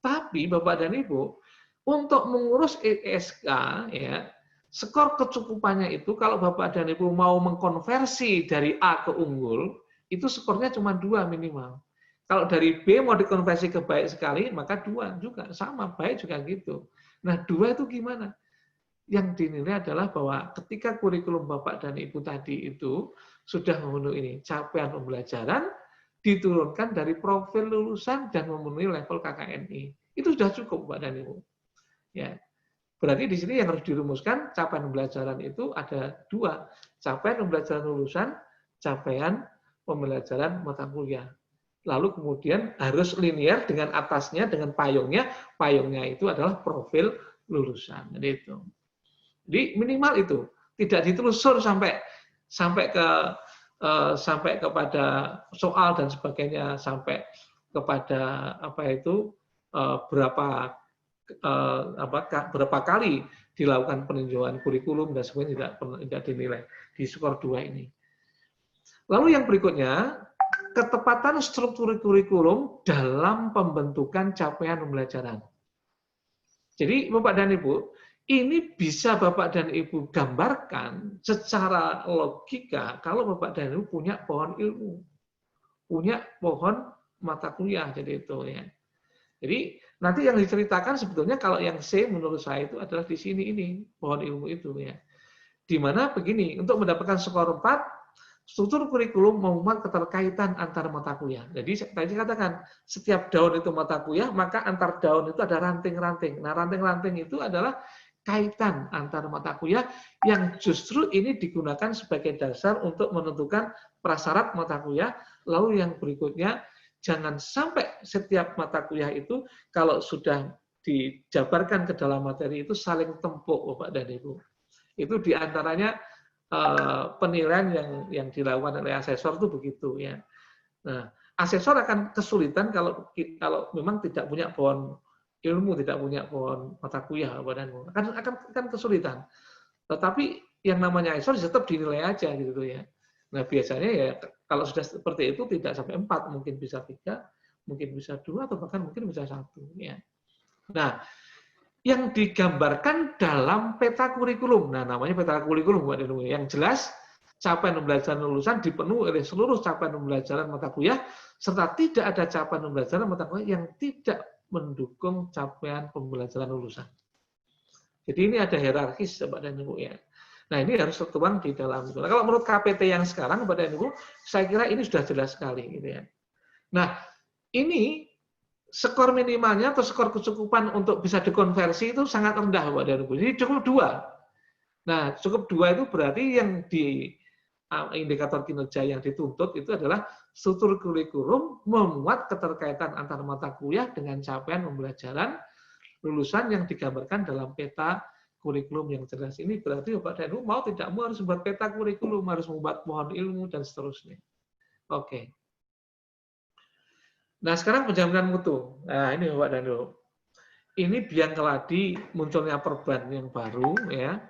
Tapi Bapak dan Ibu, untuk mengurus ESK ya, skor kecukupannya itu kalau Bapak dan Ibu mau mengkonversi dari A ke unggul, itu skornya cuma 2 minimal. Kalau dari B mau dikonversi ke baik sekali, maka 2 juga sama, baik juga gitu. Nah, 2 itu gimana? Yang dinilai adalah bahwa ketika kurikulum Bapak dan Ibu tadi itu sudah memenuhi ini capaian pembelajaran, diturunkan dari profil lulusan dan memenuhi level KKNI. Itu sudah cukup Bapak dan Ibu. Ya. Berarti di sini yang harus dirumuskan capaian pembelajaran itu ada 2, capaian pembelajaran lulusan, capaian pembelajaran mata kuliah. Lalu kemudian harus linear dengan atasnya, dengan payungnya. Payungnya itu adalah profil lulusan. Jadi itu. Jadi minimal itu, tidak ditelusur sampai kepada soal dan sebagainya, sampai kepada berapa kali dilakukan peninjauan kurikulum dan sebagainya tidak dinilai di skor 2 ini. Lalu yang berikutnya, ketepatan struktur kurikulum dalam pembentukan capaian pembelajaran. Jadi Bapak dan Ibu, ini bisa Bapak dan Ibu gambarkan secara logika kalau Bapak dan Ibu punya pohon ilmu, punya pohon mata kuliah, jadi itu ya. Jadi nanti yang diceritakan sebetulnya kalau yang C menurut saya itu adalah di sini ini, pohon ilmu itu ya. Di mana begini, untuk mendapatkan skor 4, struktur kurikulum memuat keterkaitan antar mata kuliah. Jadi tadi saya katakan, setiap daun itu mata kuliah, maka antar daun itu ada ranting-ranting. Nah, ranting-ranting itu adalah kaitan antar mata kuliah yang justru ini digunakan sebagai dasar untuk menentukan prasyarat mata kuliah. Lalu yang berikutnya, jangan sampai setiap mata kuliah itu kalau sudah dijabarkan ke dalam materi itu saling tempuk, Bapak dan Ibu. Itu diantaranya penilaian yang dilakukan oleh asesor itu begitu ya. Nah, asesor akan kesulitan kalau memang tidak punya pohon ilmu, tidak punya pohon mata kuliah, Bapak dan Ibu. Akan kesulitan. Tetapi yang namanya asesor tetap dinilai aja gitu ya. Nah, biasanya ya kalau sudah seperti itu tidak sampai 4, mungkin bisa 3, mungkin bisa 2, atau bahkan mungkin bisa 1. Ya. Nah, yang digambarkan dalam peta kurikulum. Nah, namanya peta kurikulum, yang jelas capaian pembelajaran lulusan dipenuhi oleh seluruh capaian pembelajaran mata kuliah, serta tidak ada capaian pembelajaran mata kuliah yang tidak mendukung capaian pembelajaran lulusan. Jadi ini ada hierarkis, Bapak dan Ibu ya. Nah, ini harus tertuang di dalam itu. Nah, kalau menurut KPT yang sekarang, Bapak dan Ibu, saya kira ini sudah jelas sekali gitu ya. Nah, ini skor minimalnya atau skor kecukupan untuk bisa dikonversi itu sangat rendah, Bapak dan Ibu. Jadi cukup 2. Nah, cukup 2 itu berarti yang di indikator kinerja yang dituntut itu adalah struktur kurikulum memuat keterkaitan antar mata kuliah dengan capaian pembelajaran lulusan yang digambarkan dalam peta kurikulum yang jelas. Ini berarti Bapak dan Ibu mau tidak mau harus membuat peta kurikulum, harus membuat pohon ilmu dan seterusnya. Oke. Nah, sekarang penjaminan mutu. Nah, ini Bapak dan Ibu. ini biang keladi munculnya perban yang baru ya,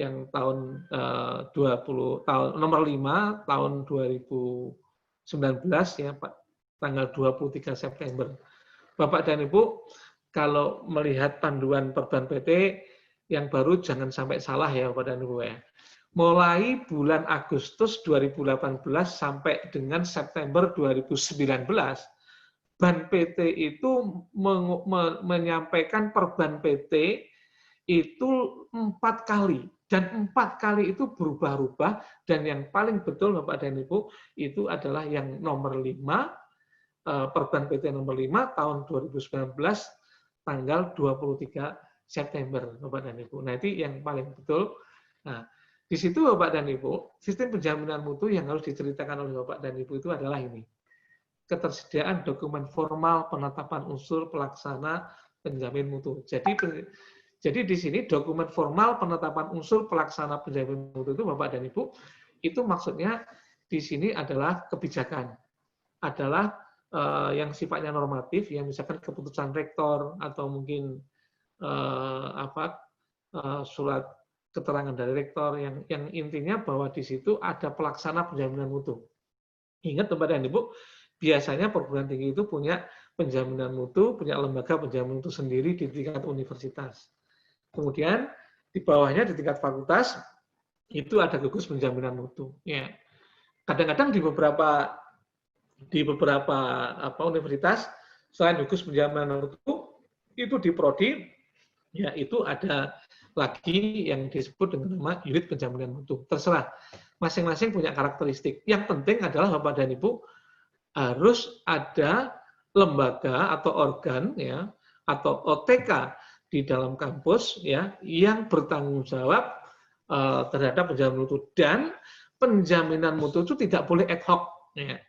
yang tahun 20 tahun nomor 5 tahun 2019 ya Pak, tanggal 23 September. Bapak dan Ibu, kalau melihat panduan perban PT yang baru jangan sampai salah ya Bapak dan Ibu ya. Mulai bulan Agustus 2018 sampai dengan September 2019, Ban PT itu menyampaikan perban PT itu 4 kali. Dan 4 kali itu berubah-ubah. Dan yang paling betul Bapak dan Ibu, itu adalah yang nomor 5, perban PT nomor 5 tahun 2019, tanggal 23 September Bapak dan Ibu. Nah, itu yang paling betul. Nah, di situ Bapak dan Ibu, sistem penjaminan mutu yang harus diceritakan oleh Bapak dan Ibu itu adalah ini. Ketersediaan dokumen formal penetapan unsur pelaksana penjamin mutu. Jadi di sini dokumen formal penetapan unsur pelaksana penjamin mutu itu Bapak dan Ibu, itu maksudnya di sini adalah kebijakan. Adalah yang sifatnya normatif, yang misalkan keputusan rektor atau mungkin surat keterangan dari rektor yang intinya bahwa di situ ada pelaksana penjaminan mutu. Ingat Bapak dan Ibu, biasanya perguruan tinggi itu punya penjaminan mutu, punya lembaga penjamin mutu sendiri di tingkat universitas. Kemudian di bawahnya di tingkat fakultas itu ada gugus penjaminan mutu. Ya. Kadang-kadang di beberapa universitas selain gugus penjaminan mutu itu di prodi ya itu ada lagi yang disebut dengan nama unit penjaminan mutu. Terserah, masing-masing punya karakteristik. Yang penting adalah Bapak dan Ibu harus ada lembaga atau organ ya atau OTK di dalam kampus ya yang bertanggung jawab terhadap penjaminan mutu, dan penjaminan mutu itu tidak boleh ad hoc ya.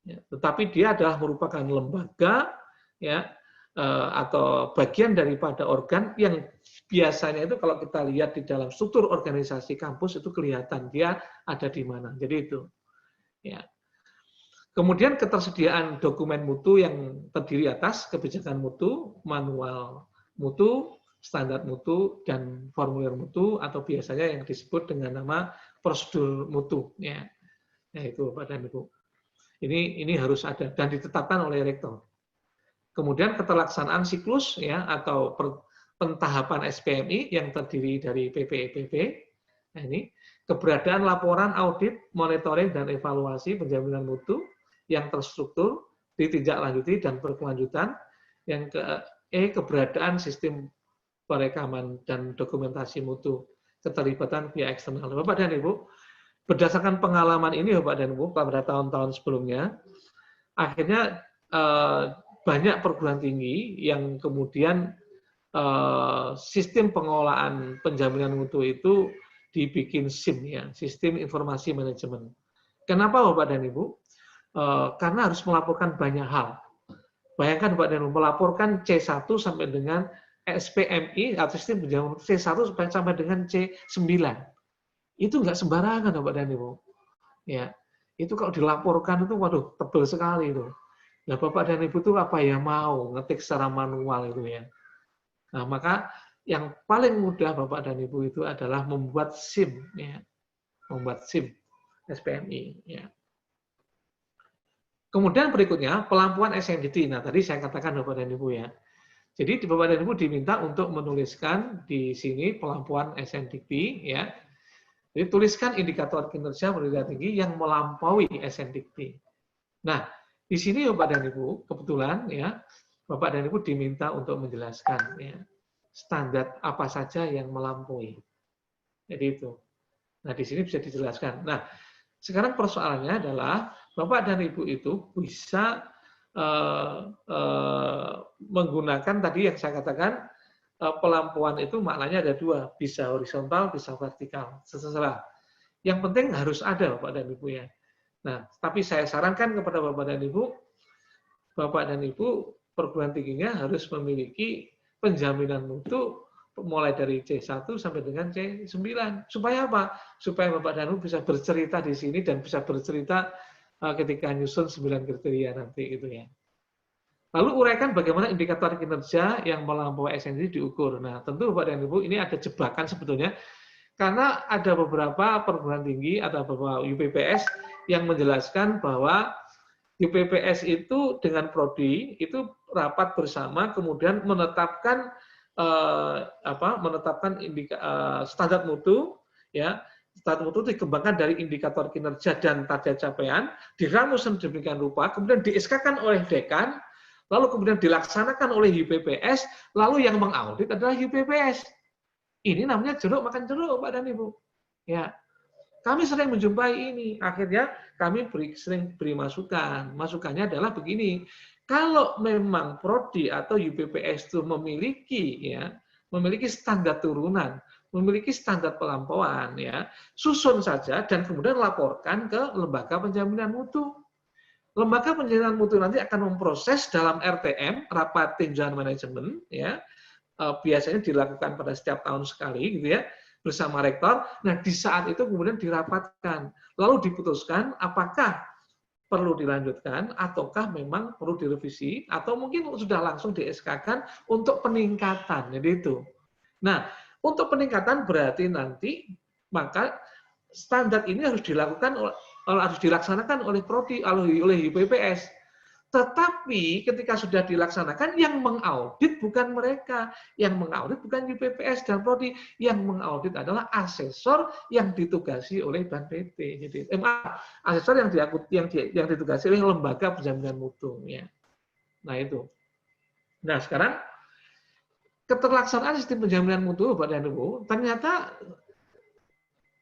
Tetapi dia adalah merupakan lembaga ya atau bagian daripada organ yang biasanya itu kalau kita lihat di dalam struktur organisasi kampus itu kelihatan dia ada di mana. Jadi itu. Ya. Kemudian ketersediaan dokumen mutu yang terdiri atas kebijakan mutu, manual mutu, standar mutu, dan formulir mutu atau biasanya yang disebut dengan nama prosedur mutu. Ya, itu Bapak dan Ibu. Ini harus ada dan ditetapkan oleh rektor. Kemudian keterlaksanaan siklus ya atau pentahapan SPMI yang terdiri dari PPEPP. Nah, ini keberadaan laporan audit, monitoring dan evaluasi penjaminan mutu yang terstruktur, ditindaklanjuti dan berkelanjutan. Yang keberadaan sistem perekaman dan dokumentasi mutu, keterlibatan pihak eksternal. Bapak dan Ibu, berdasarkan pengalaman ini Bapak dan Ibu pada tahun-tahun sebelumnya, akhirnya banyak perguruan tinggi yang kemudian sistem pengelolaan penjaminan mutu itu dibikin SIM ya, sistem informasi manajemen. Kenapa Bapak dan Ibu? Karena harus melaporkan banyak hal. Bayangkan Bapak dan Ibu melaporkan C1 sampai dengan SPMI atau sistem penjaminan mutu C1 sampai dengan C9. Itu nggak sembarangan Bapak dan Ibu. Ya, itu kalau dilaporkan itu waduh tebal sekali itu. Nah, Bapak dan Ibu itu apa ya mau ngetik secara manual itu ya. Nah, maka yang paling mudah Bapak dan Ibu itu adalah membuat SIM ya. Membuat SIM SPMI ya. Kemudian berikutnya pelampuan SNDT. Nah, tadi saya katakan Bapak dan Ibu ya. Jadi Bapak dan Ibu diminta untuk menuliskan di sini pelampuan SNDT ya. Jadi tuliskan indikator kinerja pendidikan tinggi yang melampaui SNDT. Nah, di sini Bapak dan Ibu, kebetulan ya, Bapak dan Ibu diminta untuk menjelaskan ya, standar apa saja yang melampaui. Jadi itu. Nah, di sini bisa dijelaskan. Nah, sekarang persoalannya adalah Bapak dan Ibu itu bisa menggunakan tadi yang saya katakan pelampuan itu maknanya ada dua, bisa horizontal, bisa vertikal, terserah. Yang penting harus ada Bapak dan Ibu ya. Nah, tapi saya sarankan kepada Bapak dan Ibu perguruan tingginya harus memiliki penjaminan mutu mulai dari C1 sampai dengan C9. Supaya apa? Supaya Bapak dan Ibu bisa bercerita di sini dan bisa bercerita ketika nyusun 9 kriteria nanti gitu ya. Lalu uraikan bagaimana indikator kinerja yang melampaui esensi diukur. Nah, tentu Bapak dan Ibu ini ada jebakan sebetulnya, karena ada beberapa perguruan tinggi, ada beberapa UPPS yang menjelaskan bahwa UPPS itu dengan prodi itu rapat bersama, kemudian menetapkan standar mutu, ya. Standar mutu dikembangkan dari indikator kinerja dan target capaian, diramus sedemikian rupa, kemudian di-SK-kan oleh dekan, lalu kemudian dilaksanakan oleh UPPS, lalu yang mengaudit adalah UPPS. Ini namanya jeruk makan jeruk, Pak dan Ibu. Ya, kami sering menjumpai ini. Akhirnya kami sering beri masukan. Masukannya adalah begini: kalau memang prodi atau UPPS itu memiliki standar turunan, memiliki standar pelampauan, ya, susun saja dan kemudian laporkan ke lembaga penjaminan mutu. Lembaga penjaminan mutu nanti akan memproses dalam RTM, rapat tinjauan manajemen, ya, biasanya dilakukan pada setiap tahun sekali, gitu ya, bersama rektor. Nah, di saat itu kemudian dirapatkan, lalu diputuskan apakah perlu dilanjutkan ataukah memang perlu direvisi atau mungkin sudah langsung di-SK-kan untuk peningkatan. Jadi itu. Nah, untuk peningkatan berarti nanti maka standar ini harus dilaksanakan oleh prodi, oleh UPPS. Tetapi ketika sudah dilaksanakan, yang mengaudit bukan mereka, yang mengaudit bukan UPPS dan prodi, yang mengaudit adalah asesor yang ditugasi oleh Ban PT. Jadi asesor yang ditugasi oleh lembaga penjaminan mutu. Ya. Nah itu. Nah sekarang keterlaksanaan sistem penjaminan mutu, Bapak dan Ibu, ternyata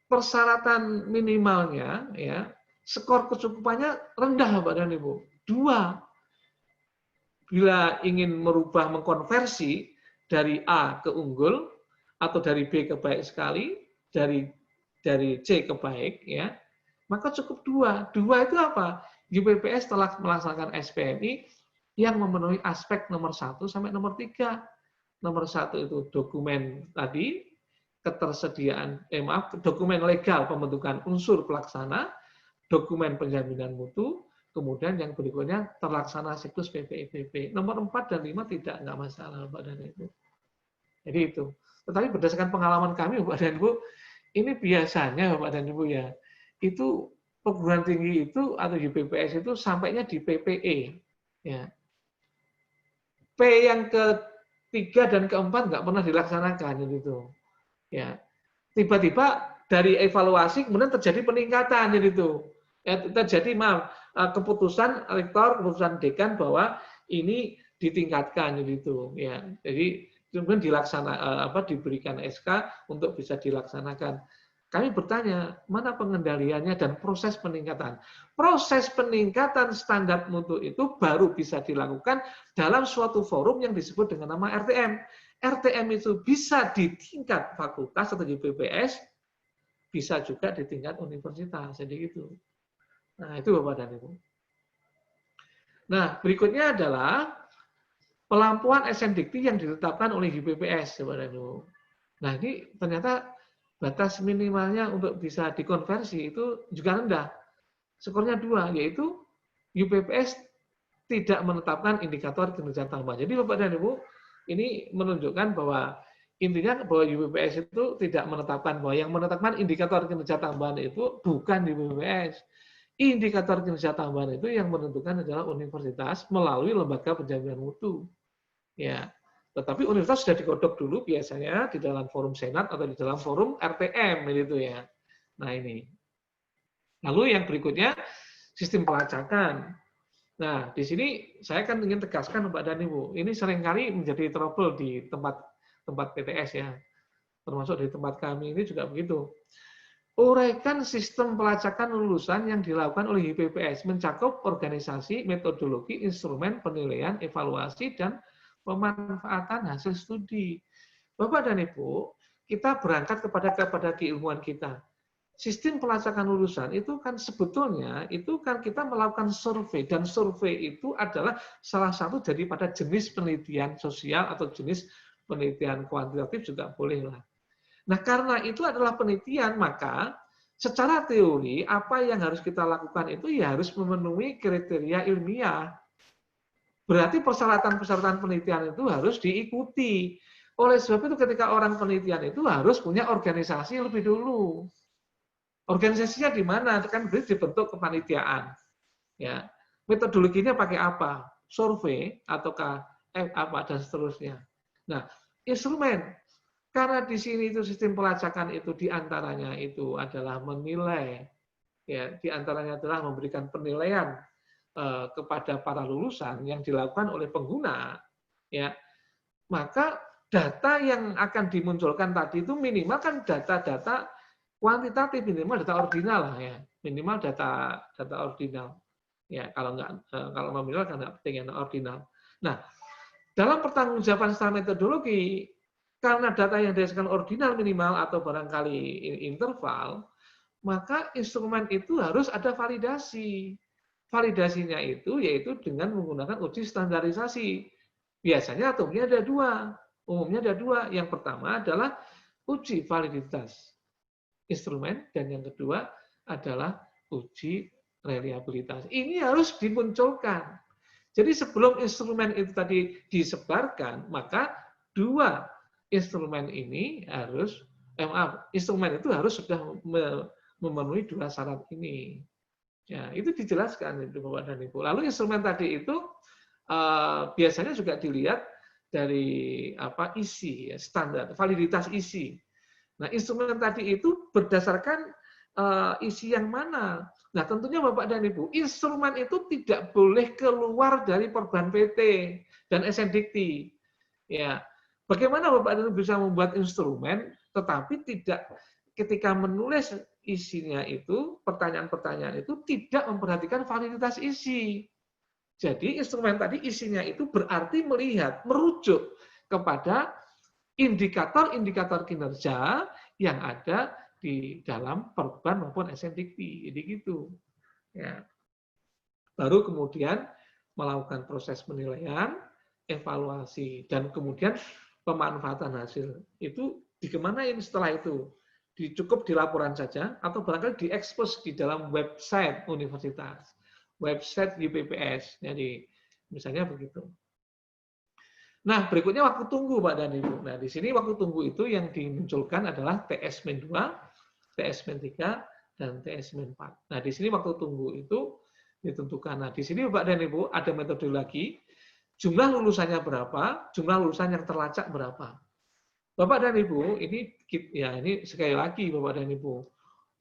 persyaratan minimalnya, ya, skor kecukupannya rendah, Bapak dan Ibu. 2. Bila ingin mengkonversi dari A ke unggul, atau dari B ke baik sekali, dari C ke baik, ya, maka cukup 2. 2 itu apa? UPPS telah melaksanakan SPMI yang memenuhi aspek nomor 1 sampai nomor 3. Nomor 1 itu dokumen tadi, dokumen legal pembentukan unsur pelaksana, dokumen penjaminan mutu, kemudian yang berikutnya terlaksana siklus PPIPP. Nomor 4 dan 5 enggak masalah, Bapak dan Ibu. Jadi itu. Tetapi berdasarkan pengalaman kami, Bapak dan Ibu, ini biasanya, Bapak dan Ibu, ya, itu perguruan tinggi itu atau UPPS itu sampainya di PPE. Ya. P yang ke-3 dan ke-4 nggak pernah dilaksanakan. Gitu. Ya. Tiba-tiba dari evaluasi kemudian terjadi peningkatan. Gitu. Ya, terjadi keputusan rektor, keputusan dekan bahwa ini ditingkatkan gitu ya. Jadi kemudian diberikan SK untuk bisa dilaksanakan. Kami bertanya, mana pengendaliannya dan proses peningkatan? Proses peningkatan standar mutu itu baru bisa dilakukan dalam suatu forum yang disebut dengan nama RTM. RTM itu bisa di tingkat fakultas atau di UPPS, bisa juga di tingkat universitas. Jadi gitu. Nah, itu Bapak dan Ibu. Nah, berikutnya adalah pelampuan SNDikti yang ditetapkan oleh UPPS, Bapak dan Ibu. Nah, ini ternyata batas minimalnya untuk bisa dikonversi itu juga rendah. Skornya 2, yaitu UPPS tidak menetapkan indikator kinerja tambahan. Jadi Bapak dan Ibu, ini menunjukkan bahwa intinya bahwa UPPS itu tidak menetapkan, bahwa yang menetapkan indikator kinerja tambahan itu bukan di UPPS. Indikator kinerja tambahan itu yang menentukan adalah universitas melalui lembaga penjaminan mutu. Ya, tetapi universitas sudah digodok dulu biasanya di dalam forum senat atau di dalam forum RTM gitu ya. Nah ini. Lalu yang berikutnya sistem pelacakan. Nah di sini saya kan ingin tegaskan Pak dan Ibu, ini seringkali menjadi trouble di tempat PTS ya, termasuk di tempat kami ini juga begitu. Uraikan sistem pelacakan lulusan yang dilakukan oleh UPPS mencakup organisasi, metodologi, instrumen penilaian, evaluasi, dan pemanfaatan hasil studi. Bapak dan Ibu, kita berangkat kepada keilmuan kita. Sistem pelacakan lulusan itu kan sebetulnya itu kan kita melakukan survei, dan survei itu adalah salah satu daripada jenis penelitian sosial atau jenis penelitian kuantitatif juga bolehlah. Nah, karena itu adalah penelitian, maka secara teori apa yang harus kita lakukan itu ya harus memenuhi kriteria ilmiah. Berarti persyaratan-persyaratan penelitian itu harus diikuti. Oleh sebab itu ketika orang penelitian itu harus punya organisasi lebih dulu. Organisasinya di mana? Kan dibentuk kepanitiaan. Ya. Metodologinya pakai apa? Survei ataukah apa dan seterusnya. Nah, instrumen karena di sini itu sistem pelacakan itu diantaranya itu adalah menilai, ya diantaranya adalah memberikan penilaian kepada para lulusan yang dilakukan oleh pengguna, ya maka data yang akan dimunculkan tadi itu minimal kan data-data kuantitatif, minimal data ordinal lah ya, minimal data ordinal, ya kalau nominal kan nggak penting yang ordinal. Nah, dalam pertanggungjawaban secara metodologi, karena data yang dihasilkan ordinal minimal atau barangkali interval, maka instrumen itu harus ada validasi. Validasinya itu yaitu dengan menggunakan uji standarisasi. Biasanya umumnya ada dua. Yang pertama adalah uji validitas instrumen dan yang kedua adalah uji reliabilitas. Ini harus dimunculkan. Jadi sebelum instrumen itu tadi disebarkan, maka dua instrumen ini harus, instrumen itu harus sudah memenuhi dua syarat ini. Ya, itu dijelaskan itu Bapak dan Ibu. Lalu instrumen tadi itu biasanya juga dilihat dari isi, ya, standar, validitas isi. Nah, instrumen tadi itu berdasarkan isi yang mana? Nah, tentunya Bapak dan Ibu, instrumen itu tidak boleh keluar dari Perban PT dan SNDikti. Ya, bagaimana Bapak dan Ibu bisa membuat instrumen, tetapi tidak ketika menulis isinya itu, pertanyaan-pertanyaan itu tidak memperhatikan validitas isi. Jadi instrumen tadi isinya itu berarti merujuk kepada indikator-indikator kinerja yang ada di dalam Perban maupun SNDikti. Jadi gitu. Ya. Baru kemudian melakukan proses penilaian, evaluasi, dan kemudian pemanfaatan hasil. Itu dikemanain setelah itu? Cukup di laporan saja, atau barangkali diekspos di dalam website universitas, website UPPS. Jadi misalnya begitu. Nah, berikutnya waktu tunggu, Pak dan Ibu. Nah, di sini waktu tunggu itu yang dimunculkan adalah TS-2, TS-3, dan TS-4. Nah, di sini waktu tunggu itu ditentukan. Nah, di sini Bapak dan Ibu ada metode lagi. Jumlah lulusannya berapa? Jumlah lulusan yang terlacak berapa? Bapak dan Ibu, ini sekali lagi Bapak dan Ibu,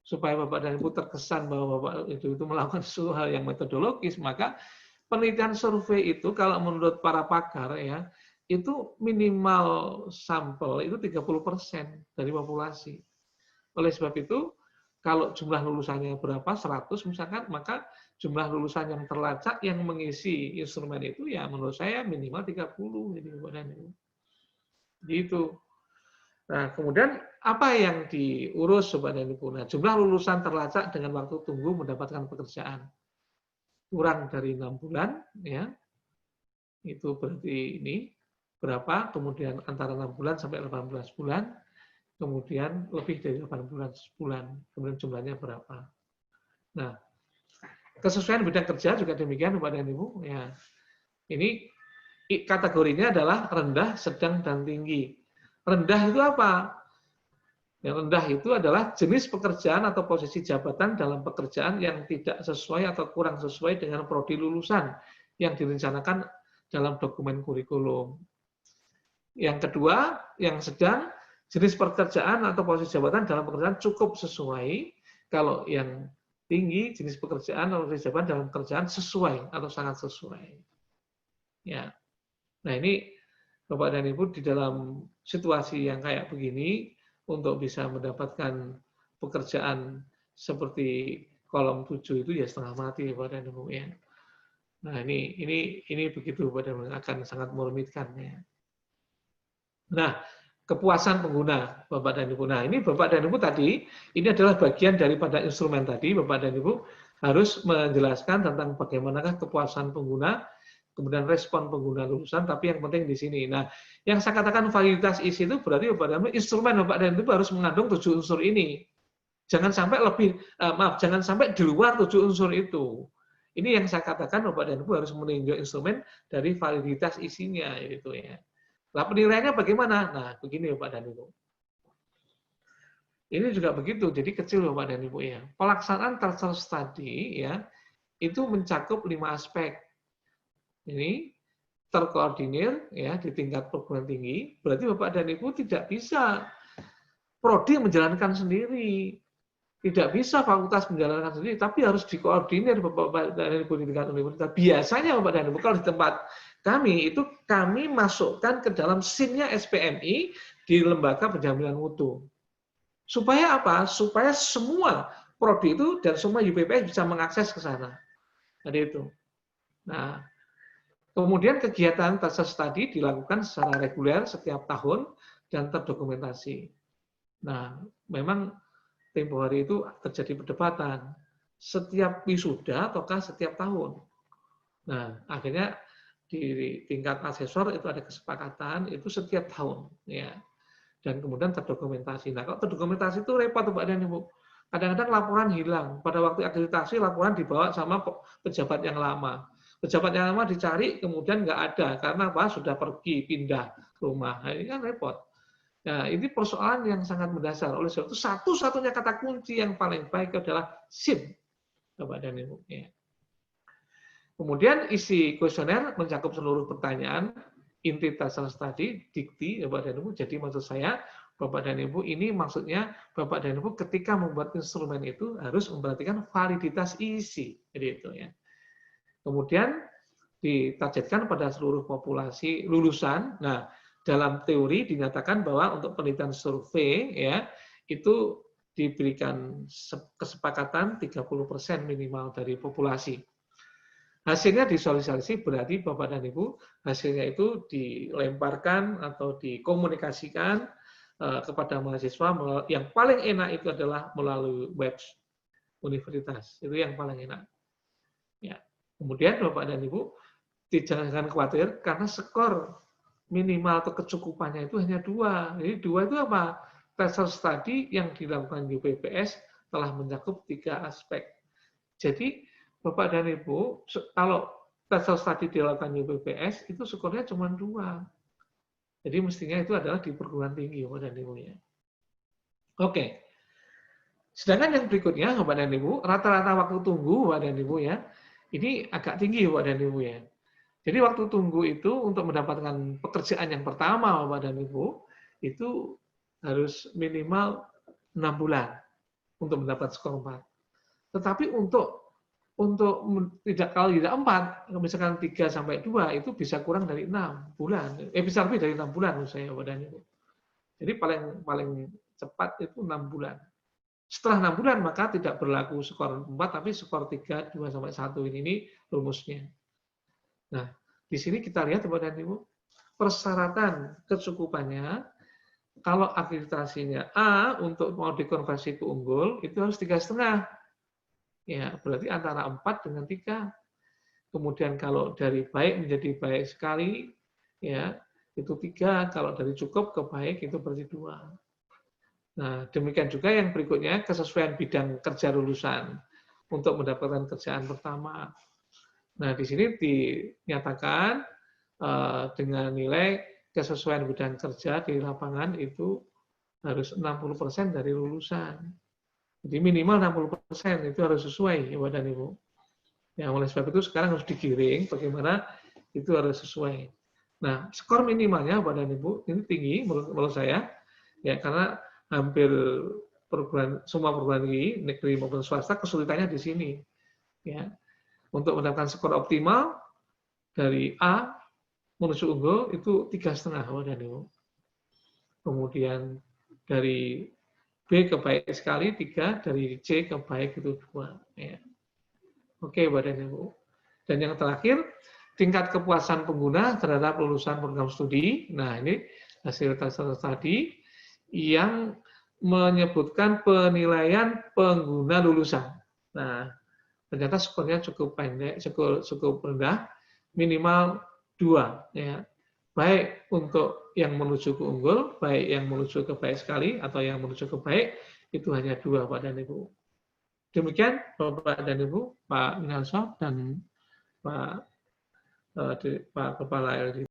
supaya Bapak dan Ibu terkesan bahwa Bapak itu melakukan sesuatu hal yang metodologis, maka penelitian survei itu kalau menurut para pakar ya, itu minimal sampel itu 30% dari populasi. Oleh sebab itu, kalau jumlah lulusannya berapa, 100 misalkan, maka jumlah lulusan yang terlacak yang mengisi instrumen itu ya menurut saya minimal 30. Jadi Bapak dan Ibu. Gitu. Nah, kemudian apa yang diurus Bapak dan Ibu? Nah, jumlah lulusan terlacak dengan waktu tunggu mendapatkan pekerjaan kurang dari 6 bulan, ya. Itu berarti ini berapa? Kemudian antara 6 bulan sampai 18 bulan, kemudian lebih dari 8 bulan sebulan, kemudian jumlahnya berapa? Nah, kesesuaian bidang kerja juga demikian Bapak dan Ibu, ya. Ini kategorinya adalah rendah, sedang, dan tinggi. Rendah itu apa? Yang rendah itu adalah jenis pekerjaan atau posisi jabatan dalam pekerjaan yang tidak sesuai atau kurang sesuai dengan prodi lulusan yang direncanakan dalam dokumen kurikulum. Yang kedua, yang sedang, jenis pekerjaan atau posisi jabatan dalam pekerjaan cukup sesuai. Kalau yang tinggi, jenis pekerjaan atau posisi jabatan dalam pekerjaan sesuai atau sangat sesuai. Ya. Nah, ini Bapak dan Ibu di dalam situasi yang kayak begini untuk bisa mendapatkan pekerjaan seperti kolom 7 itu ya setengah mati Bapak dan Ibu ya. Nah, ini begitu Bapak dan Ibu akan sangat merumitkan ya. Nah, kepuasan pengguna Bapak dan Ibu. Nah, ini Bapak dan Ibu tadi ini adalah bagian daripada instrumen tadi Bapak dan Ibu harus menjelaskan tentang bagaimanakah kepuasan pengguna, kemudian respon pengguna lulusan, tapi yang penting di sini. Nah, yang saya katakan validitas isi itu berarti Bapak dan Ibu, instrumen Bapak dan Ibu harus mengandung 7 unsur ini. Jangan sampai jangan sampai di luar 7 unsur itu. Ini yang saya katakan Bapak dan Ibu harus meninjau instrumen dari validitas isinya gitu ya. Nah, penilaiannya bagaimana? Nah, begini Bapak dan Ibu. Ini juga begitu, jadi kecil Bapak dan Ibu ya. Pelaksanaan terser study ya itu mencakup 5 aspek. Ini terkoordinir ya di tingkat perguruan tinggi, berarti Bapak dan Ibu tidak bisa prodi menjalankan sendiri. Tidak bisa fakultas menjalankan sendiri, tapi harus dikoordinir Bapak dan Ibu di tingkat universitas. Biasanya Bapak dan Ibu kalau di tempat kami itu kami masukkan ke dalam SIM-nya SPMI di lembaga penjaminan mutu. Supaya apa? Supaya semua prodi itu dan semua UPPS bisa mengakses ke sana. Jadi itu. Nah, kemudian kegiatan tesis tadi dilakukan secara reguler setiap tahun dan terdokumentasi. Nah, memang tempo hari itu terjadi perdebatan. Setiap wisuda ataukah setiap tahun? Nah, akhirnya di tingkat asesor itu ada kesepakatan itu setiap tahun, ya. Dan kemudian terdokumentasi. Nah, kalau terdokumentasi itu repot, Pak dan Ibu. Kadang-kadang laporan hilang. Pada waktu akreditasi laporan dibawa sama pejabat yang lama. Pejabat yang lama dicari, kemudian nggak ada karena apa? Sudah pergi pindah rumah. Nah, ini kan repot. Nah, ini persoalan yang sangat mendasar. Oleh sebab itu, satu-satunya kata kunci yang paling baik adalah SIM, Bapak dan Ibu. Ya. Kemudian isi kuesioner mencakup seluruh pertanyaan, inti tesis tadi, dikti, Bapak dan Ibu. Jadi maksud saya, Bapak dan Ibu, ini maksudnya Bapak dan Ibu ketika membuat instrumen itu harus memperhatikan validitas isi. Jadi itu ya. Kemudian ditargetkan pada seluruh populasi lulusan. Nah, dalam teori dinyatakan bahwa untuk penelitian survei ya itu diberikan kesepakatan 30% minimal dari populasi. Hasilnya disosialisasi berarti Bapak dan Ibu hasilnya itu dilemparkan atau dikomunikasikan kepada mahasiswa. Yang paling enak itu adalah melalui web universitas. Itu yang paling enak. Ya. Kemudian Bapak dan Ibu jangan khawatir karena skor minimal atau kecukupannya itu hanya 2. Jadi 2 itu apa? Tesis study yang dilakukan UPPS telah mencakup 3 aspek. Jadi Bapak dan Ibu, kalau tesis study dilakukan UPPS itu skornya cuma 2. Jadi mestinya itu adalah di perguruan tinggi Bapak dan Ibu ya. Oke. Sedangkan yang berikutnya Bapak dan Ibu, rata-rata waktu tunggu Bapak dan Ibu ya, ini agak tinggi Bapak dan Ibu ya. Jadi waktu tunggu itu untuk mendapatkan pekerjaan yang pertama Bapak dan Ibu itu harus minimal 6 bulan untuk mendapat skor 4. Tetapi untuk kalau tidak 4, misalkan 3 sampai 2 itu bisa kurang dari 6 bulan. Bisa lebih dari 6 bulan menurut saya Bapak dan Ibu. Jadi paling cepat itu 6 bulan. Setelah 6 bulan maka tidak berlaku skor 4 tapi skor 3, 2 sampai 1 ini rumusnya. Nah, di sini kita lihat Bapak dan Ibu, persyaratan kecukupannya, kalau akreditasinya A untuk mau dikonversi ke unggul, itu harus 3,5. Ya, berarti antara 4 dengan 3. Kemudian kalau dari baik menjadi baik sekali, ya itu 3. Kalau dari cukup ke baik itu berarti 2. Nah, demikian juga yang berikutnya, kesesuaian bidang kerja lulusan untuk mendapatkan kerjaan pertama. Nah, di sini dinyatakan dengan nilai kesesuaian bidang kerja di lapangan itu harus 60% dari lulusan. Jadi minimal 60% itu harus sesuai, Bapak dan Ibu. Ya, oleh sebab itu sekarang harus digiring bagaimana itu harus sesuai. Nah, skor minimalnya Bapak dan Ibu ini tinggi menurut saya, ya karena hampir semua perguruan tinggi negeri maupun swasta kesulitannya di sini. Ya. Untuk mendapatkan skor optimal dari A menuju unggul itu 3,5 Bapak dan Ibu. Kemudian dari B ke baik sekali 3, dari C ke baik itu 2. Ya. Oke Bapak dan Ibu. Dan yang terakhir, tingkat kepuasan pengguna terhadap lulusan program studi. Nah ini hasil tesis tadi yang menyebutkan penilaian pengguna lulusan. Nah, ternyata skornya cukup pendek, cukup rendah, minimal 2. Ya. Baik untuk yang menuju ke unggul, baik yang menuju ke baik sekali, atau yang menuju ke baik, itu hanya 2, Pak dan Ibu. Demikian Bapak dan Ibu, Pak Minarso dan Pak Kepala LD.